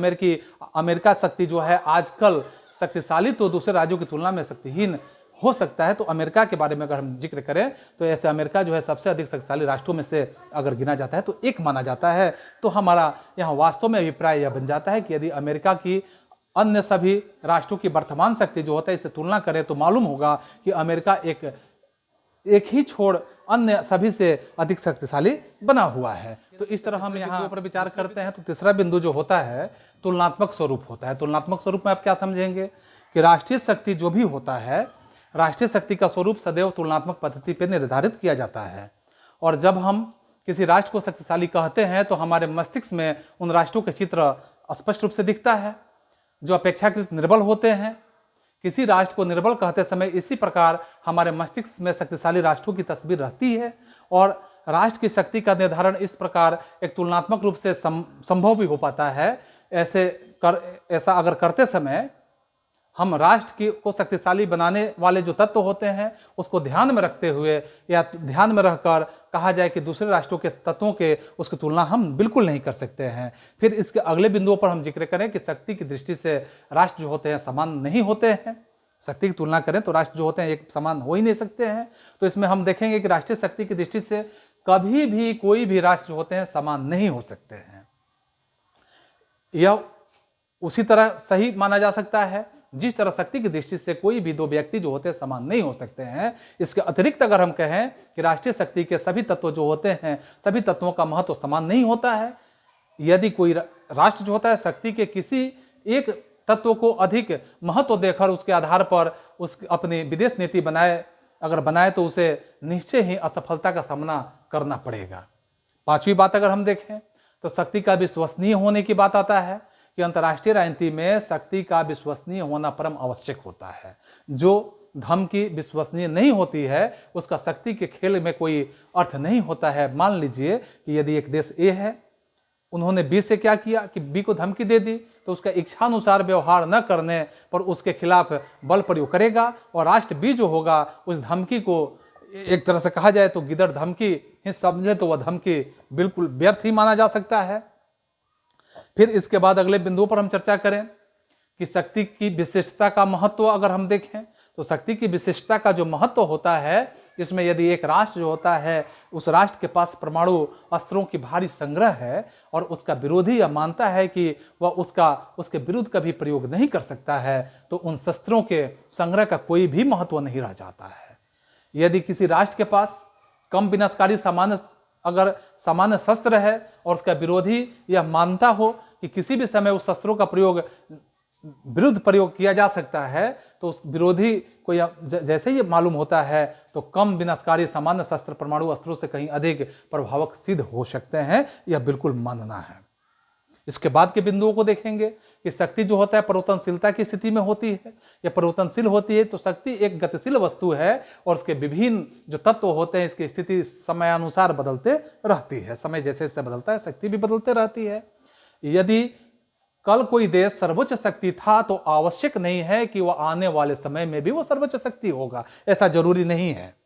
अमेरिका शक्ति जो है आजकल शक्तिशाली तो दूसरे राज्यों की तुलना में शक्तिहीन हो सकता है, तो अमेरिका के बारे में अगर हम जिक्र करें तो ऐसे अमेरिका जो है सबसे अधिक शक्तिशाली राष्ट्रों में से अगर गिना जाता है तो एक माना जाता है। तो हमारा यहाँ वास्तव में अभिप्राय यह बन जाता है कि यदि अमेरिका की अन्य सभी राष्ट्रों की वर्तमान शक्ति जो होता है इससे तुलना करें तो मालूम होगा कि अमेरिका एक ही छोड़ अन्य सभी से अधिक शक्तिशाली बना हुआ है। तो इस तरह हम यहाँ पर विचार करते हैं। तो तीसरा बिंदु जो होता है तुलनात्मक स्वरूप होता है। तुलनात्मक स्वरूप में आप क्या समझेंगे कि राष्ट्रीय शक्ति जो भी होता है, राष्ट्रीय शक्ति का स्वरूप सदैव तुलनात्मक पद्धति पर निर्धारित किया जाता है। और जब हम किसी राष्ट्र को शक्तिशाली कहते हैं तो हमारे मस्तिष्क में उन राष्ट्रों के चित्र स्पष्ट रूप से दिखता है जो अपेक्षाकृत निर्बल होते हैं। किसी राष्ट्र को निर्बल कहते समय इसी प्रकार हमारे मस्तिष्क में शक्तिशाली राष्ट्रों की तस्वीर रहती है। और राष्ट्र की शक्ति का निर्धारण इस प्रकार एक तुलनात्मक रूप से संभव भी हो पाता है। ऐसा अगर करते समय हम राष्ट्र को शक्तिशाली बनाने वाले जो तत्व होते हैं उसको ध्यान में रखते हुए या ध्यान में रहकर कहा जाए कि दूसरे राष्ट्रों के तत्वों के उसकी तुलना हम बिल्कुल नहीं कर सकते हैं। फिर इसके अगले बिंदुओं पर हम जिक्र करें कि शक्ति की दृष्टि से राष्ट्र जो होते हैं समान नहीं होते हैं। शक्ति की तुलना करें तो राष्ट्र जो होते हैं एक समान हो ही नहीं सकते हैं। तो इसमें हम देखेंगे कि राष्ट्रीय शक्ति की दृष्टि से कभी भी कोई भी राष्ट्र जो होते हैं समान नहीं हो सकते हैं। यह उसी तरह सही माना जा सकता है जिस तरह शक्ति की दृष्टि से कोई भी दो व्यक्ति जो होते हैं समान नहीं हो सकते हैं। इसके अतिरिक्त अगर हम कहें कि राष्ट्रीय शक्ति के सभी तत्व जो होते हैं, सभी तत्वों का महत्व समान नहीं होता है। यदि कोई राष्ट्र जो होता है शक्ति के किसी एक तत्व को अधिक महत्व देकर उसके आधार पर अपनी विदेश नीति बनाए तो उसे निश्चय ही असफलता का सामना करना पड़ेगा। पांचवी बात अगर हम देखें तो शक्ति का विश्वसनीय होने की बात आता है कि अंतर्राष्ट्रीय राजनीति में शक्ति का विश्वसनीय होना परम आवश्यक होता है। जो धमकी विश्वसनीय नहीं होती है उसका शक्ति के खेल में कोई अर्थ नहीं होता है। मान लीजिए कि यदि एक देश ए है, उन्होंने बी से क्या किया कि बी को धमकी दे दी, तो उसका इच्छानुसार व्यवहार न करने पर उसके खिलाफ बल प्रयोग करेगा और राष्ट्र बी जो होगा उस धमकी को एक तरह से कहा जाए तो गिदड़ धमकी ही समझे तो वह धमकी बिल्कुल व्यर्थ ही माना जा सकता है। फिर इसके बाद अगले बिंदु पर हम चर्चा करें कि शक्ति की विशेषता का महत्व अगर हम देखें तो शक्ति की विशिष्टता का जो महत्व होता है, इसमें यदि एक राष्ट्र जो होता है उस राष्ट्र के पास परमाणु अस्त्रों की भारी संग्रह है और उसका विरोधी यह मानता है कि वह उसके विरुद्ध कभी प्रयोग नहीं कर सकता है, तो उन शस्त्रों के संग्रह का कोई भी महत्व नहीं रह जाता है। यदि किसी राष्ट्र के पास कम विनाशकारी सामान्य शस्त्र है और उसका विरोधी यह मानता हो कि किसी भी समय उस शस्त्रों का विरुद्ध प्रयोग किया जा सकता है, तो उस विरोधी को जैसे ही मालूम होता है तो कम विनाशकारी सामान्य शस्त्र परमाणु अस्त्रों से कहीं अधिक प्रभावक सिद्ध हो सकते हैं, यह बिल्कुल मानना है। इसके बाद के बिंदुओं को देखेंगे कि शक्ति जो होता है परिवर्तनशीलता की स्थिति में होती है या परिवर्तनशील होती है। तो शक्ति एक गतिशील वस्तु है और उसके विभिन्न जो तत्व होते हैं इसकी स्थिति समयानुसार बदलते रहती है। समय जैसे जैसे बदलता है शक्ति भी बदलते रहती है। यदि कल कोई देश सर्वोच्च शक्ति था तो आवश्यक नहीं है कि वह आने वाले समय में भी वो सर्वोच्च शक्ति होगा, ऐसा जरूरी नहीं है।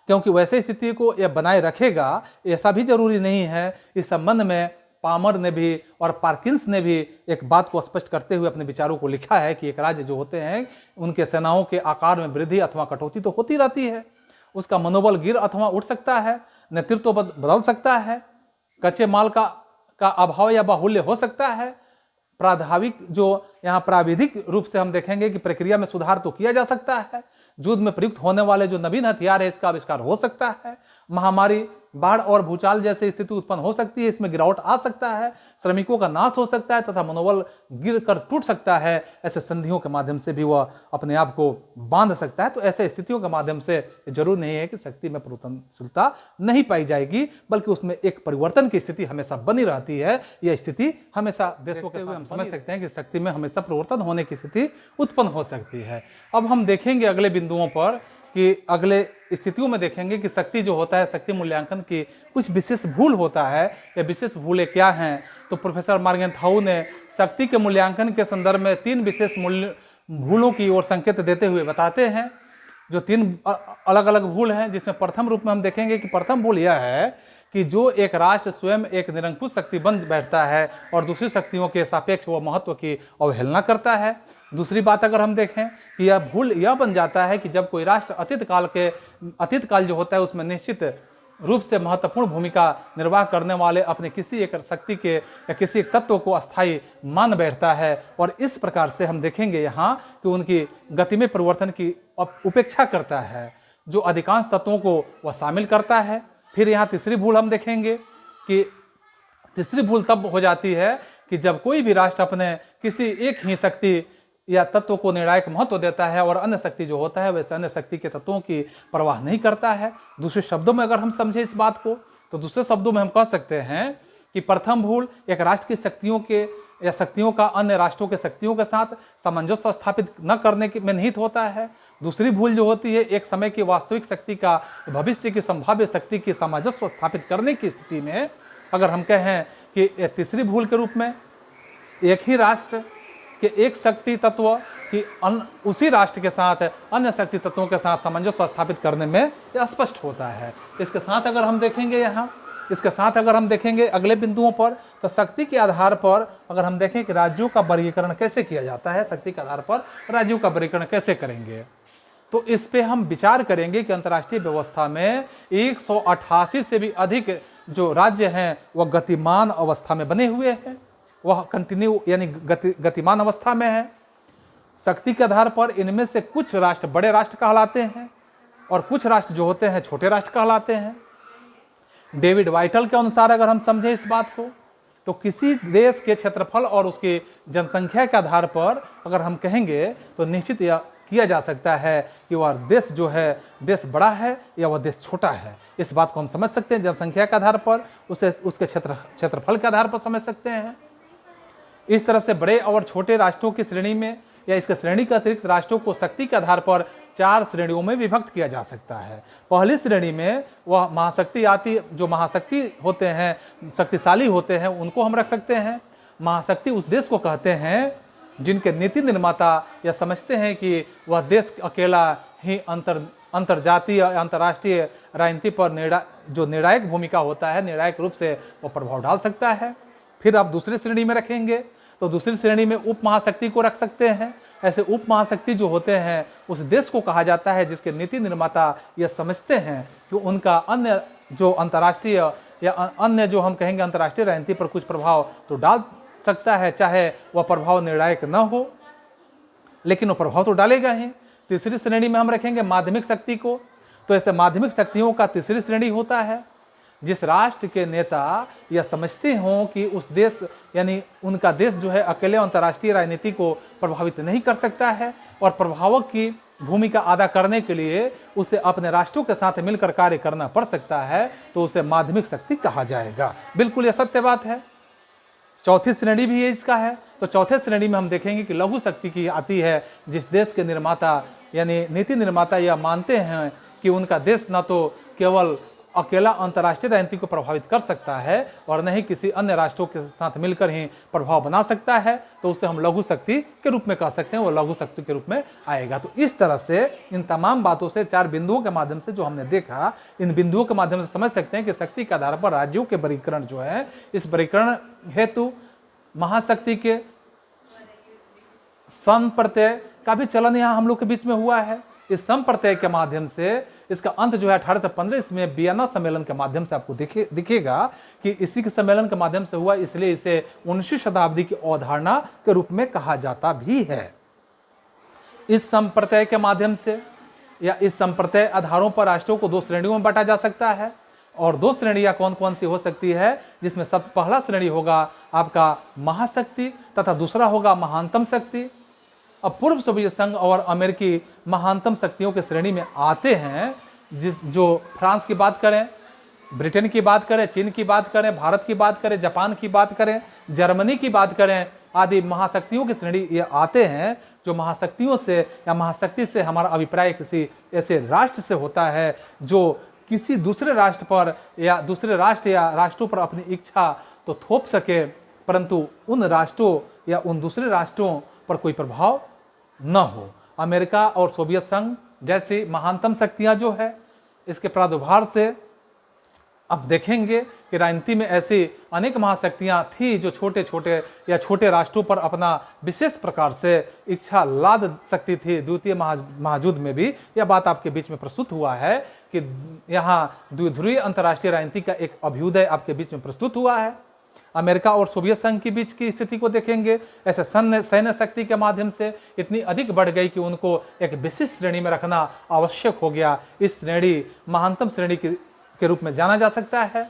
क्योंकि वैसे स्थिति को यह बनाए रखेगा ऐसा भी जरूरी नहीं है। इस संबंध में पामर ने भी और पार्किंस ने भी एक बात को स्पष्ट करते हुए अपने विचारों को लिखा है कि एक राज्य जो होते हैं उनके सेनाओं के आकार में वृद्धि अथवा कटौती तो होती रहती है, उसका मनोबल गिर अथवा उठ सकता है, नेतृत्व बदल सकता है, कच्चे माल का अभाव या बाहुल्य हो सकता है, प्राविधिक रूप से हम देखेंगे कि प्रक्रिया में सुधार तो किया जा सकता है, युद्ध में प्रयुक्त होने वाले जो नवीन हथियार है इसका आविष्कार हो सकता है, महामारी बाढ़ और भूचाल जैसी स्थिति उत्पन्न हो सकती है, इसमें गिरावट आ सकता है, श्रमिकों का नाश हो सकता है तथा मनोबल गिर कर टूट सकता है। ऐसे संधियों के माध्यम से भी वह अपने आप को बांध सकता है। तो ऐसे स्थितियों के माध्यम से जरूर नहीं है कि शक्ति में परिवर्तनशीलता नहीं पाई जाएगी, बल्कि उसमें एक परिवर्तन की स्थिति हमेशा बनी रहती है। यह स्थिति हमेशा देशों के हम समझ सकते हैं कि शक्ति में हमेशा परिवर्तन होने की स्थिति उत्पन्न हो सकती है। अब हम देखेंगे अगले बिंदुओं पर कि अगले स्थितियों में देखेंगे कि शक्ति जो होता है शक्ति मूल्यांकन की कुछ विशेष भूल होता है। ये विशेष भूलें क्या हैं? तो प्रोफेसर मार्गेनथाउ ने शक्ति के मूल्यांकन के संदर्भ में 3 विशेष भूलों की ओर संकेत देते हुए बताते हैं, जो 3 अलग अलग भूल हैं, जिसमें प्रथम रूप में हम देखेंगे कि प्रथम भूल यह है कि जो एक राष्ट्र स्वयं एक निरंकुश शक्ति बन बैठता है और दूसरी शक्तियों के सापेक्ष वह महत्व की अवहेलना करता है। दूसरी बात अगर हम देखें कि यह भूल यह बन जाता है कि जब कोई राष्ट्र अतीत काल जो होता है उसमें निश्चित रूप से महत्वपूर्ण भूमिका निर्वाह करने वाले अपने किसी एक शक्ति के या किसी एक तत्व को अस्थायी मान बैठता है, और इस प्रकार से हम देखेंगे यहाँ कि उनकी गति में परिवर्तन की उपेक्षा करता है, जो अधिकांश तत्वों को वह शामिल करता है। फिर यहाँ तीसरी भूल हम देखेंगे कि तीसरी भूल तब हो जाती है कि जब कोई भी राष्ट्र अपने किसी एक ही शक्ति या तत्व को निर्णायक महत्व देता है और अन्य शक्ति जो होता है वैसे अन्य शक्ति के तत्वों की परवाह नहीं करता है। दूसरे शब्दों में अगर हम समझे इस बात को तो दूसरे शब्दों में हम कह सकते हैं कि प्रथम भूल एक राष्ट्र की शक्तियों के या शक्तियों का अन्य राष्ट्रों के शक्तियों के साथ सामंजस्य स्थापित न करने में निहित होता है। दूसरी भूल जो होती है एक समय की वास्तविक शक्ति का भविष्य की संभाव्य शक्ति की सामंजस्य स्थापित करने की स्थिति में अगर हम कहें कि तीसरी भूल के रूप में एक ही राष्ट्र कि एक शक्ति तत्व की उसी राष्ट्र के साथ अन्य शक्ति तत्वों के साथ सामंजस्य स्थापित करने में यह स्पष्ट होता है। इसके साथ अगर हम देखेंगे अगले बिंदुओं पर तो शक्ति के आधार पर अगर हम देखें कि राज्यों का वर्गीकरण कैसे किया जाता है, शक्ति के आधार पर राज्यों का वर्गीकरण कैसे करेंगे, तो इस पे हम विचार करेंगे कि अंतर्राष्ट्रीय व्यवस्था में 188 से भी अधिक जो राज्य हैं वह गतिमान अवस्था में बने हुए हैं, वह कंटिन्यू यानी गतिमान अवस्था में है। शक्ति के आधार पर इनमें से कुछ राष्ट्र बड़े राष्ट्र कहलाते हैं और कुछ राष्ट्र जो होते हैं छोटे राष्ट्र कहलाते हैं। डेविड वाइटल के अनुसार अगर हम समझें इस बात को तो किसी देश के क्षेत्रफल और उसकी जनसंख्या के आधार पर अगर हम कहेंगे तो निश्चित यह किया जा सकता है कि वह देश जो है देश बड़ा है या वह देश छोटा है। इस बात को हम समझ सकते हैं जनसंख्या के आधार पर, उसके क्षेत्रफल के आधार पर समझ सकते हैं। इस तरह से बड़े और छोटे राष्ट्रों की श्रेणी में या इसके श्रेणी के अतिरिक्त राष्ट्रों को शक्ति के आधार पर 4 श्रेणियों में विभक्त किया जा सकता है। पहली श्रेणी में वह महाशक्ति आती, जो महाशक्ति होते हैं, शक्तिशाली होते हैं, उनको हम रख सकते हैं। महाशक्ति उस देश को कहते हैं जिनके नीति निर्माता यह समझते हैं कि वह देश अकेला ही अंतर्जातीय अंतर्राष्ट्रीय राजनीति पर जो निर्णायक भूमिका होता है, निर्णायक रूप से वह प्रभाव डाल सकता है। फिर आप दूसरी श्रेणी में रखेंगे तो दूसरी श्रेणी में उप महाशक्ति को रख सकते हैं ऐसे उप महाशक्ति जो होते हैं उस देश को कहा जाता है जिसके नीति निर्माता यह समझते हैं कि उनका अन्य जो अंतर्राष्ट्रीय या अन्य जो हम कहेंगे अंतर्राष्ट्रीय राजनीति पर कुछ प्रभाव तो डाल सकता है, चाहे वह प्रभाव निर्णायक न हो, लेकिन वो प्रभाव तो डालेगा ही। तीसरी श्रेणी में हम रखेंगे माध्यमिक शक्ति को। तो ऐसे माध्यमिक शक्तियों का तीसरी श्रेणी होता है जिस राष्ट्र के नेता यह समझते हों कि उस देश यानी उनका देश जो है अकेले अंतर्राष्ट्रीय राजनीति को प्रभावित नहीं कर सकता है और प्रभावक की भूमिका अदा करने के लिए उसे अपने राष्ट्रों के साथ मिलकर कार्य करना पड़ सकता है, तो उसे माध्यमिक शक्ति कहा जाएगा। बिल्कुल यह सत्य बात है। चौथी श्रेणी भी इसका है। तो चौथे श्रेणी में हम देखेंगे कि लघु शक्ति की आती है जिस देश के निर्माता यानी नीति निर्माता यह मानते हैं कि उनका देश न तो केवल अकेला अंतर्राष्ट्रीय राजनीति को प्रभावित कर सकता है और न ही किसी अन्य राष्ट्रों के साथ मिलकर ही प्रभाव बना सकता है, तो उसे हम लघु शक्ति के रूप में कह सकते हैं, वो लघु शक्ति के रूप में आएगा। तो इस तरह से इन तमाम बातों से, 4 बिंदुओं के माध्यम से जो हमने देखा, इन बिंदुओं के माध्यम से समझ सकते हैं कि शक्ति के आधार पर राज्यों के वर्गीकरण जो है, इस वर्गीकरण हेतु महाशक्ति के सम प्रत्यय का भी चलन यहाँ हम लोग के बीच में हुआ है। इस सम प्रत्यय के माध्यम से इसका अंत जो है 1815 ईस्वी में वियना सम्मेलन के माध्यम से आपको दिखेगा कि इसी के सम्मेलन के माध्यम से हुआ, इसलिए इसे 19वीं शताब्दी की अवधारणा के रूप में कहा जाता भी है। इस संप्रत्यय के माध्यम से या इस संप्रत्यय आधारों पर राष्ट्रों को 2 श्रेणियों में बांटा जा सकता है और 2 श्रेणियां कौन कौन सी हो सकती है, जिसमें सब पहला श्रेणी होगा आपका महाशक्ति तथा दूसरा होगा महानतम शक्ति। अब पूर्व सोवियत संघ और अमेरिकी महानतम शक्तियों के श्रेणी में आते हैं, जो फ्रांस की बात करें, ब्रिटेन की बात करें, चीन की बात करें, भारत की बात करें, जापान की बात करें, जर्मनी की बात करें, आदि महाशक्तियों की श्रेणी ये आते हैं जो महाशक्तियों से या महाशक्ति से हमारा अभिप्राय किसी ऐसे राष्ट्र से होता है जो किसी दूसरे राष्ट्र पर या दूसरे राष्ट्र या राष्ट्रों पर अपनी इच्छा तो थोप सके, परंतु उन राष्ट्रों या उन दूसरे राष्ट्रों पर कोई प्रभाव न हो। अमेरिका और सोवियत संघ जैसी महानतम शक्तियां जो है, इसके प्रादुर्भाव से अब देखेंगे कि राजनीति में ऐसी अनेक महाशक्तियां थी जो छोटे छोटे या छोटे राष्ट्रों पर अपना विशेष प्रकार से इच्छा लाद सकती थी। द्वितीय महायुद्ध में भी यह बात आपके बीच में प्रस्तुत हुआ है कि यहाँ द्विध्रुवीय अंतर्राष्ट्रीय राजनीति का एक अभ्युदय आपके बीच में प्रस्तुत हुआ है। अमेरिका और सोवियत संघ के बीच की स्थिति को देखेंगे, ऐसे सैन्य शक्ति के माध्यम से इतनी अधिक बढ़ गई कि उनको एक विशिष्ट श्रेणी में रखना आवश्यक हो गया। इस श्रेणी महानतम श्रेणी के रूप में जाना जा सकता है।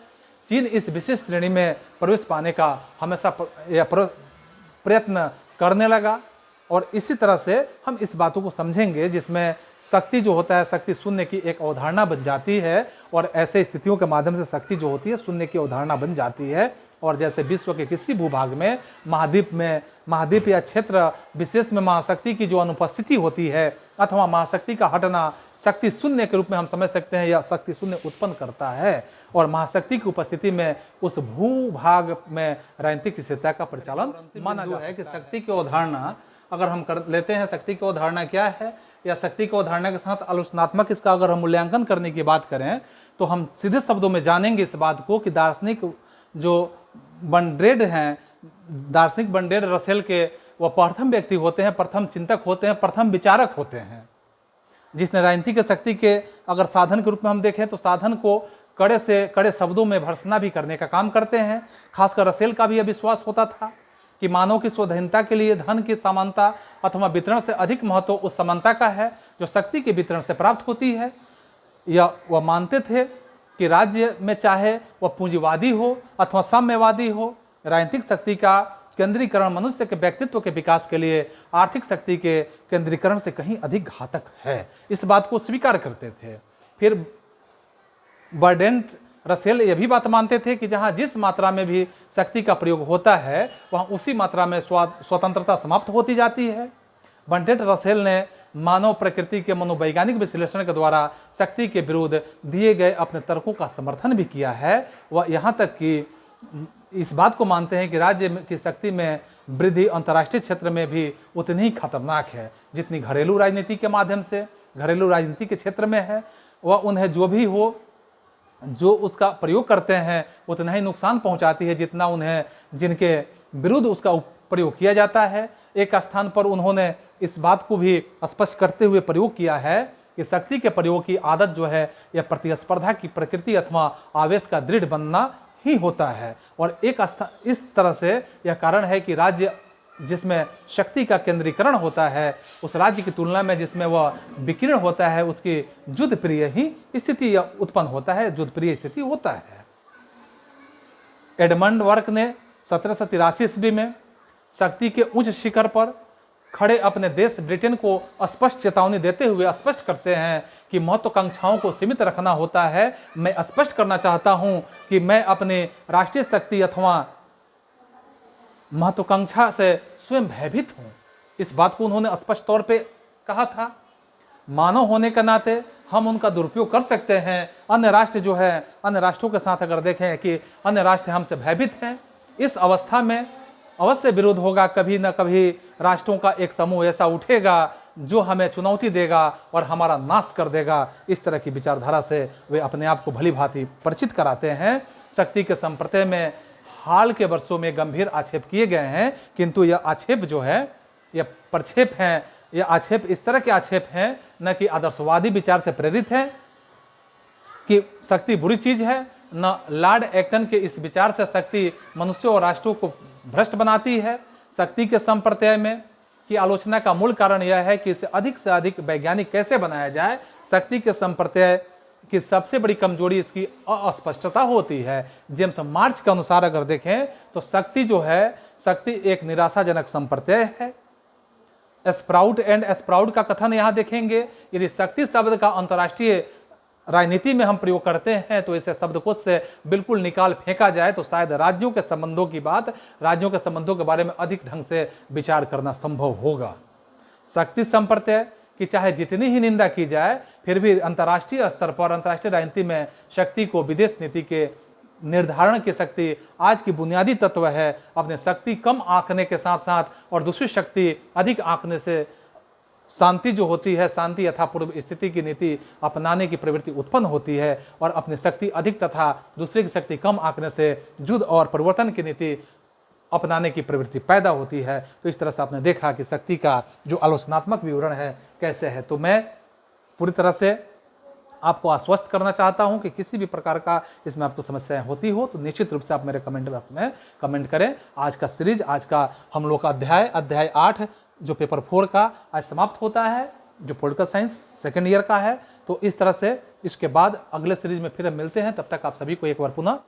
चीन इस विशिष्ट श्रेणी में प्रवेश पाने का हमेशा प्रयत्न करने लगा और इसी तरह से हम इस बातों को समझेंगे जिसमें शक्ति जो होता है, शक्ति शून्य की एक अवधारणा बन जाती है और ऐसे स्थितियों के माध्यम से शक्ति जो होती है शून्य की अवधारणा बन जाती है। और जैसे विश्व के किसी भूभाग में महाद्वीप या क्षेत्र विशेष में महाशक्ति की जो अनुपस्थिति होती है अथवा महाशक्ति का हटना शक्ति शून्य के रूप में हम समझ सकते हैं या शक्ति शून्य उत्पन्न करता है और महाशक्ति की उपस्थिति में उस भूभाग में राजनीतिक स्थिरता का परिचालन माना जा सकता है। कि शक्ति की अवधारणा अगर हम कर लेते हैं, शक्ति की अवधारणा क्या है या शक्ति की अवधारणा के साथ आलोचनात्मक इसका अगर हम मूल्यांकन करने की बात करें तो हम सीधे शब्दों में जानेंगे इस बात को कि दार्शनिक जो बर्ट्रैंड हैं, दार्शनिक बर्ट्रैंड रसेल के वह प्रथम व्यक्ति होते हैं, प्रथम चिंतक होते हैं, प्रथम विचारक होते हैं, जिसने राजनीति के शक्ति के अगर साधन के रूप में हम देखें तो साधन को कड़े से कड़े शब्दों में भर्त्सना भी करने का काम करते हैं। खासकर रसेल का भी यह विश्वास होता था कि मानव की स्वाधीनता के लिए धन की समानता अथवा वितरण से अधिक महत्व उस समानता का है जो शक्ति के वितरण से प्राप्त होती है। या वह मानते थे कि राज्य में चाहे वह पूंजीवादी हो अथवा साम्यवादी हो, राजनीतिक शक्ति का केंद्रीकरण मनुष्य के व्यक्तित्व के विकास के लिए आर्थिक शक्ति के केंद्रीकरण से कहीं अधिक घातक है। इस बात को स्वीकार करते थे। फिर बर्ट्रैंड रसेल यह भी बात मानते थे कि जहां जिस मात्रा में भी शक्ति का प्रयोग होता है वहां उसी मात्रा में स्वतंत्रता समाप्त होती जाती है। बर्ट्रैंड रसेल ने मानव प्रकृति के मनोवैज्ञानिक विश्लेषण के द्वारा शक्ति के विरुद्ध दिए गए अपने तर्कों का समर्थन भी किया है। वह यहाँ तक कि इस बात को मानते हैं कि राज्य की शक्ति में वृद्धि अंतर्राष्ट्रीय क्षेत्र में भी उतनी ही खतरनाक है जितनी घरेलू राजनीति के माध्यम से घरेलू राजनीति के क्षेत्र में है। वह उन्हें जो भी हो जो उसका प्रयोग करते हैं उतना ही नुकसान पहुंचाती है जितना उन्हें जिनके विरुद्ध उसका प्रयोग किया जाता है। एक स्थान पर उन्होंने इस बात को भी स्पष्ट करते हुए प्रयोग किया है कि शक्ति के प्रयोग की आदत जो है यह प्रतिस्पर्धा की प्रकृति अथवा आवेश का दृढ़ बनना ही होता है। और एक इस तरह से यह कारण है कि राज्य जिसमें शक्ति का केंद्रीकरण होता है, उस राज्य की तुलना में जिसमें वह विकीर्ण होता है, उसकी युद्ध प्रिय ही स्थिति उत्पन्न होता है, युद्ध प्रिय स्थिति होता है। एडमंड बर्क ने 1783 ईस्वी में शक्ति के उच्च शिखर पर खड़े अपने देश ब्रिटेन को स्पष्ट चेतावनी देते हुए स्पष्ट करते हैं कि महत्वाकांक्षाओं को सीमित रखना होता है। मैं स्पष्ट करना चाहता हूं कि मैं अपने राष्ट्रीय शक्ति अथवा महत्वाकांक्षा से स्वयं भयभीत हूं। इस बात को उन्होंने स्पष्ट तौर पे कहा था। मानव होने के नाते हम उनका दुरुपयोग कर सकते हैं। अन्य राष्ट्र जो है, अन्य राष्ट्रों के साथ अगर देखें कि अन्य राष्ट्र हमसे भयभीत हैं, इस अवस्था में अवश्य विरोध होगा। कभी न कभी राष्ट्रों का एक समूह ऐसा उठेगा जो हमें चुनौती देगा और हमारा नाश कर देगा। इस तरह की विचारधारा से वे अपने आप को भली भांति परिचित कराते हैं। शक्ति के संप्रत्यय में हाल के वर्षों में गंभीर आक्षेप किए गए हैं, किंतु यह आक्षेप जो है, यह प्रक्षेप हैं। यह आक्षेप इस तरह के आक्षेप हैं न कि आदर्शवादी विचार से प्रेरित है कि शक्ति बुरी चीज है, न लॉर्ड एक्टन के इस विचार से शक्ति मनुष्यों और राष्ट्रों को भ्रष्ट बनाती है। शक्ति के संप्रत्यय में की आलोचना का मूल कारण यह है कि इसे अधिक से अधिक वैज्ञानिक कैसे बनाया जाए। शक्ति के संप्रत्यय की सबसे बड़ी कमजोरी इसकी अस्पष्टता होती है। जेम्स मार्च के अनुसार अगर देखें तो शक्ति जो है, शक्ति एक निराशाजनक संप्रत्यय है। स्प्राउट एंड स्प्राउट का कथन यहां देखेंगे। यदि शक्ति शब्द का अंतर्राष्ट्रीय राजनीति में हम प्रयोग करते हैं तो इसे शब्दकोश से बिल्कुल निकाल फेंका जाए तो शायद राज्यों के संबंधों की बात, राज्यों के संबंधों के बारे में अधिक ढंग से विचार करना संभव होगा। शक्ति संप्रत्यय की चाहे जितनी ही निंदा की जाए, फिर भी अंतर्राष्ट्रीय स्तर पर, अंतर्राष्ट्रीय राजनीति में शक्ति को विदेश नीति के निर्धारण की शक्ति आज की बुनियादी तत्व है। अपने शक्ति कम आंकने के साथ साथ और दूसरी शक्ति अधिक आंकने से शांति जो होती है, शांति यथा पूर्व स्थिति की नीति अपनाने की प्रवृत्ति उत्पन्न होती है और अपनी शक्ति अधिक तथा दूसरे की शक्ति कम आंकने से युद्ध और परिवर्तन की नीति अपनाने की प्रवृत्ति पैदा होती है। तो इस तरह से आपने देखा कि शक्ति का जो आलोचनात्मक विवरण है कैसे है। तो मैं पूरी तरह से आपको आश्वस्त करना चाहता हूं कि किसी भी प्रकार का इसमें आपको समस्याएं होती हो तो निश्चित रूप से आप मेरे कमेंट बॉक्स में कमेंट करें। आज का सीरीज, आज का हम लोग का अध्याय 8 जो पेपर 4 का आज समाप्त होता है, जो पॉलिटिकल साइंस सेकेंड ईयर का है। तो इस तरह से इसके बाद अगले सीरीज में फिर हम मिलते हैं। तब तक आप सभी को एक बार पुनः